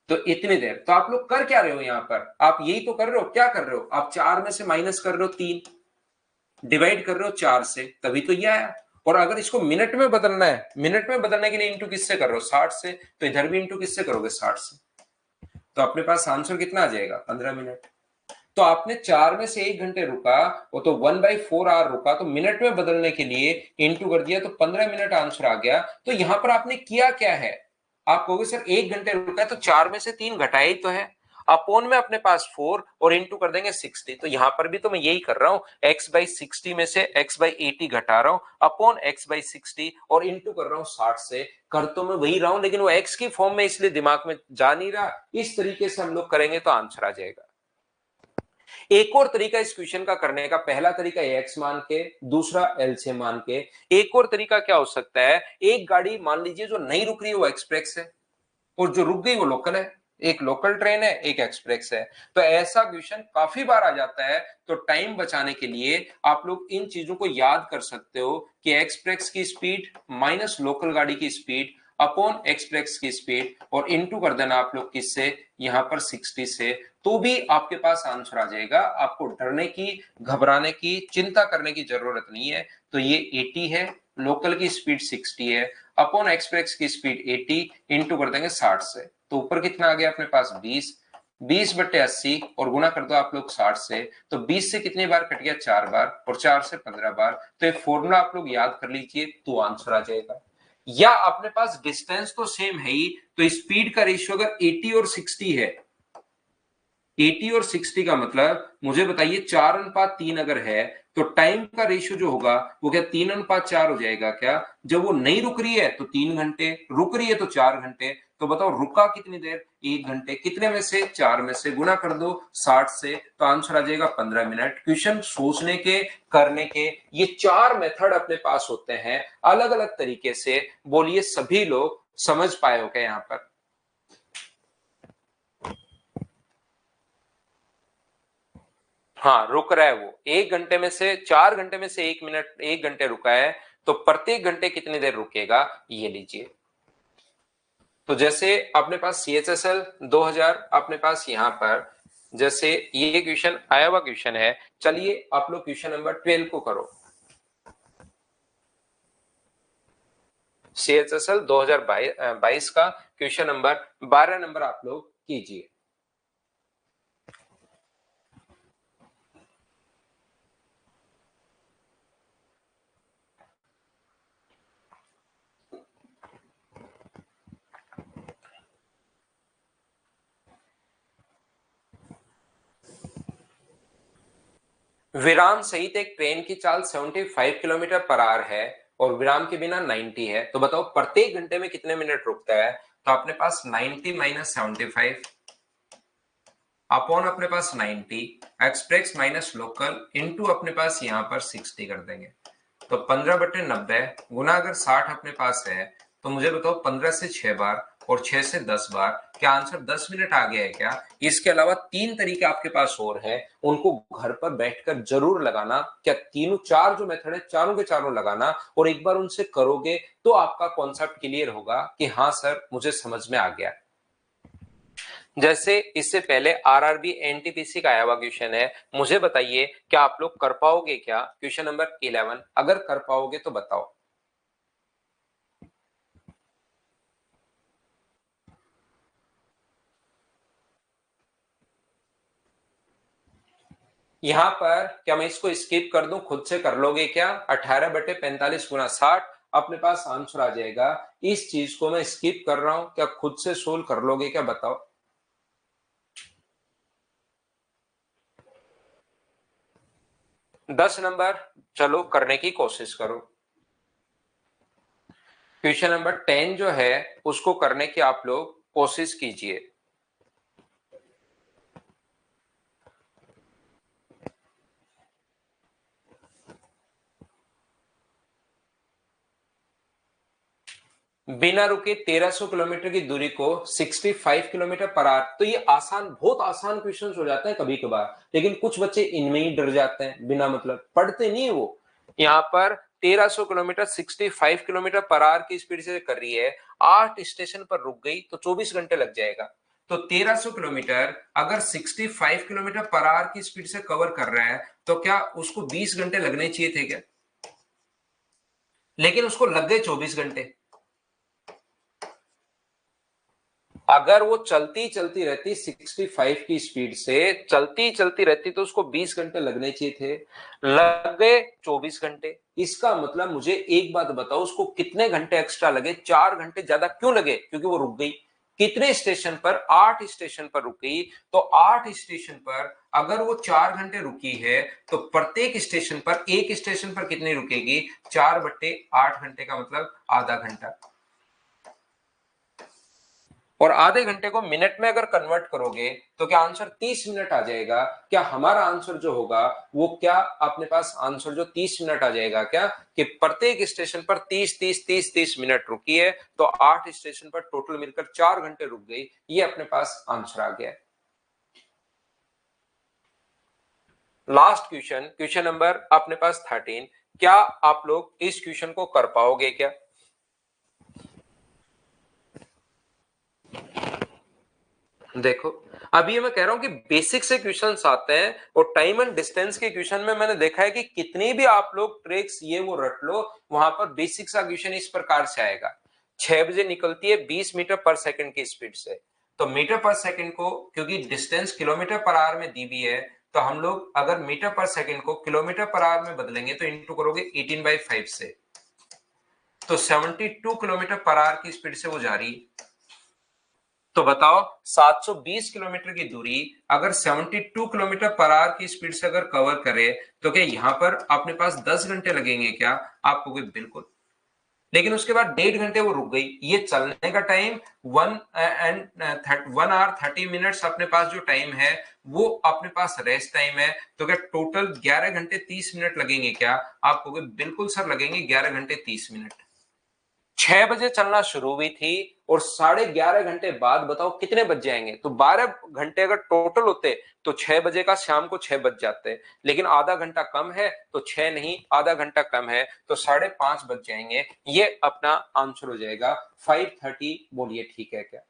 तो इतनी देर। तो आप लोग कर क्या रहे हो यहां पर, आप यही तो कर रहे हो, क्या कर रहे हो आप, 4 में से माइनस कर रहे हो 3, डिवाइड कर रहे हो 4 से, तभी तो ये आया। और अगर इसको मिनट में बदलना है, मिनट में बदलने के लिए इंटू किससे कर रहे हो, 60 से, तो इधर भी इंटू किससे करोगे, 60 से। तो अपने पास आंसर कितना आ जाएगा, 15 मिनट। तो आपने 4 में से 1 घंटे रुका, वो तो 1/4 आवर रुका, तो मिनट में बदलने के लिए इंटू कर दिया तो 15 मिनट आंसर आ गया। तो यहां पर आपने किया क्या है, आप कहोगे सर 1 घंटे रुका है तो 4 में से 3 घटाया ही तो है, अपोन में अपने पास 4 और इंटू कर देंगे 60। तो यहां पर भी तो मैं यही कर रहा हूं, x/60 में से x/80 घटा रहा हूं, अपॉन x/60 और इंटू कर रहा हूं 60 से। कर तो मैं वही रहा हूं लेकिन वो x की फॉर्म में इसलिए दिमाग में जा नहीं रहा। इस तरीके से हम लोग करेंगे तो आंसर आ जाएगा। एक और तरीका इस क्वेश्चन का करने का, पहला तरीका एक्स मान के, दूसरा एलसीएम मान के। एक और तरीका क्या हो सकता है, एक गाड़ी मान लीजिए जो नहीं रुक रही है वो एक्सप्रेस है, और जो रुक गई वो लोकल है, एक लोकल ट्रेन है एक एक्सप्रेस है। तो ऐसा क्वेश्चन काफी बार आ जाता है। तो टाइम बचाने के लिए आप लोग इन चीजों को याद कर सकते हो कि एक्सप्रेस की स्पीड माइनस लोकल गाड़ी की स्पीड अपॉन एक्सप्रेस की स्पीड, और इनटू कर देना आप लोग किससे, यहां पर 60 से, तो भी आपके पास आंसर आ जाएगा। आपको डरने की, घबराने की, चिंता करने की जरूरत नहीं है। तो ये 80 है, लोकल की स्पीड 60 है, अपॉन एक्सप्रेस की स्पीड 80 इंटू कर देंगे 60 से, तो ऊपर कितना आ गया अपने पास 20, 20/80 और गुना कर दो आप लोग 60 से, तो 20 से कितनी बार कट गया 4 बार और 4 से 15 बार, तो ये फॉर्मूला आप लोग याद कर लीजिए तो आंसर आ जाएगा। या अपने पास डिस्टेंस तो सेम है ही, तो स्पीड का रेशियो अगर 80 और 60 है, 80 और 60 का मतलब मुझे बताइए 4:3 अगर है, तो टाइम का रेशियो जो होगा वो क्या 3:4 हो जाएगा क्या? जब वो नहीं रुक रही है तो 3 घंटे, रुक रही है तो 4 घंटे, तो बताओ रुका कितनी देर? 1 घंटे, कितने में से? 4 में से, गुना कर दो 60 से, तो आंसर आ जाएगा 15 मिनट। क्वेश्चन सोचने के, करने के, ये 4 मेथड अपने पास होते हैं अलग अलग तरीके से। बोलिए सभी लोग समझ पाए हो क्या यहाँ पर? हाँ, रुक रहा है वो 1 घंटे में से, 4 घंटे में से 1 मिनट, 1 घंटे रुका है, तो प्रत्येक घंटे कितनी देर रुकेगा ये लीजिए। तो जैसे अपने पास CHSL 2000 अपने पास यहाँ पर, जैसे ये क्वेश्चन आया हुआ क्वेश्चन है, चलिए आप लोग क्वेश्चन नंबर 12 को करो। CHSL 2022 का क्वेश्चन नंबर 12 नंबर आप लोग कीजिए। विराम सहित एक ट्रेन की चाल 75 किलोमीटर पर आवर है और विराम के बिना 90 है, तो बताओ प्रत्येक घंटे में कितने मिनट रुकता है? तो अपने पास 90 माइनस 75 अपॉन अपने पास 90 एक्सप्रेस माइनस लोकल इंटू अपने पास यहाँ पर 60 कर देंगे, तो 15/90 गुना अगर 60 अपने पास है, तो मुझे बताओ 15 से 6 बार और 6 से 10 बार, क्या आंसर 10 मिनट आ गया है क्या? इसके अलावा 3 तरीके आपके पास और हैं, उनको घर पर बैठकर जरूर लगाना। क्या तीनों चार जो मेथड है चारों के चारों लगाना, और एक बार उनसे करोगे तो आपका कॉन्सेप्ट क्लियर होगा कि हाँ सर मुझे समझ में आ गया। जैसे इससे पहले आरआरबी एनटीपीसी का आया हुआ क्वेश्चन है, मुझे बताइए क्या आप लोग कर पाओगे क्या? क्वेश्चन नंबर 11, अगर कर पाओगे तो बताओ। यहां पर क्या मैं इसको स्किप कर दूं, खुद से कर लोगे क्या? 18/45 गुना 60 अपने पास आंसर आ जाएगा। इस चीज को मैं स्किप कर रहा हूं, क्या खुद से सोल्व कर लोगे क्या? बताओ। 10 नंबर चलो करने की कोशिश करो। क्वेश्चन नंबर 10 जो है उसको करने की आप लोग कोशिश कीजिए। बिना रुके 1300 किलोमीटर की दूरी को 65 किलोमीटर पर आवर, तो ये आसान, बहुत आसान क्वेश्चन हो जाते हैं कभी कभार, लेकिन कुछ बच्चे इनमें ही डर जाते हैं, बिना मतलब पढ़ते नहीं है वो। यहाँ पर 1300 किलोमीटर 65 किलोमीटर पर आवर की स्पीड से कर रही है, 8 स्टेशन पर रुक गई तो 24 घंटे लग जाएगा। तो 1300 किलोमीटर अगर 65 किलोमीटर पर आवर की स्पीड से कवर कर रहा है, तो क्या उसको 20 घंटे लगने चाहिए थे क्या? लेकिन उसको लग गए 24 घंटे। अगर वो चलती चलती रहती 65 की स्पीड से चलती चलती रहती तो उसको 20 घंटे लगने चाहिए थे, लग गए 24 घंटे। इसका मतलब मुझे एक बात बताओ, उसको कितने घंटे एक्स्ट्रा लगे? 4 घंटे ज्यादा क्यों लगे? क्योंकि वो रुक गई। कितने स्टेशन पर? 8 स्टेशन पर रुक गई। तो 8 स्टेशन पर अगर वो 4 घंटे रुकी है, तो प्रत्येक स्टेशन पर, एक स्टेशन पर कितनी रुकेगी? 4/8 घंटे का मतलब आधा घंटा। और आधे घंटे को मिनट में अगर कन्वर्ट करोगे तो क्या आंसर 30 मिनट आ जाएगा? क्या हमारा आंसर जो होगा वो, क्या अपने पास आंसर जो 30 मिनट आ जाएगा क्या? कि प्रत्येक स्टेशन पर 30 मिनट रुकी है, तो 8 स्टेशन पर टोटल मिलकर 4 घंटे रुक गई, ये अपने पास आंसर आ गया। लास्ट क्वेश्चन, क्वेश्चन नंबर अपने पास 13, क्या आप लोग इस क्वेश्चन को कर पाओगे क्या? देखो, अभी ये मैं कह रहा हूं कि बेसिक से क्वेश्चंस आते हैं, और टाइम एंड डिस्टेंस के क्वेश्चन में मैंने देखा है कि कितनी भी आप लोग ट्रिक्स ये वो रट लो, वहां पर बेसिक सा क्वेश्चन इस प्रकार से आएगा। 6 बजे निकलती है 20 मीटर पर सेकंड की स्पीड से, तो मीटर पर सेकंड को, क्योंकि डिस्टेंस किलोमीटर पर आवर में दी हुई है, तो हम लोग अगर मीटर पर सेकंड को किलोमीटर पर आवर में बदलेंगे तो इंटू करोगे 18/5 से, तो 72 किलोमीटर पर आवर की स्पीड से वो जा रही है। तो बताओ 720 किलोमीटर की दूरी अगर 72 किलोमीटर पर आवर की स्पीड से अगर कवर करे, तो क्या यहां पर अपने पास 10 घंटे लगेंगे क्या? आप कहोगे बिल्कुल। लेकिन उसके बाद 1.5 घंटे वो रुक गई, ये चलने का टाइम 1 आवर 30 मिनट्स अपने पास जो टाइम है, वो अपने पास रेस्ट टाइम है। तो क्या टोटल 11 घंटे 30 मिनट लगेंगे क्या? आप कहोगे बिल्कुल सर लगेंगे 11 घंटे 30 मिनट। 6 बजे चलना शुरू हुई थी, और 11:30 घंटे बाद बताओ कितने बज जाएंगे? तो 12 घंटे अगर टोटल होते तो 6 बजे का शाम को 6 बज जाते, लेकिन आधा घंटा कम है तो 6 नहीं, आधा घंटा कम है तो 5:30 बज जाएंगे। ये अपना आंसर हो जाएगा 5:30। बोलिए ठीक है क्या?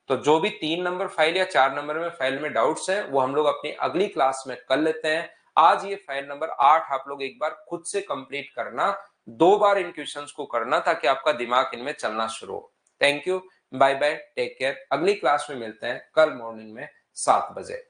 तो जो भी 3 नंबर फाइल या 4 नंबर में फाइल में डाउट्स हैं, वो हम लोग अपनी अगली क्लास में कर लेते हैं। आज ये फाइल नंबर 8 आप लोग एक बार खुद से कंप्लीट करना, 2 बार इन क्वेश्चंस को करना, ताकि आपका दिमाग इनमें चलना शुरू हो। Thank you, bye bye, take care. अगली क्लास में मिलते हैं कल मॉर्निंग में 7 बजे।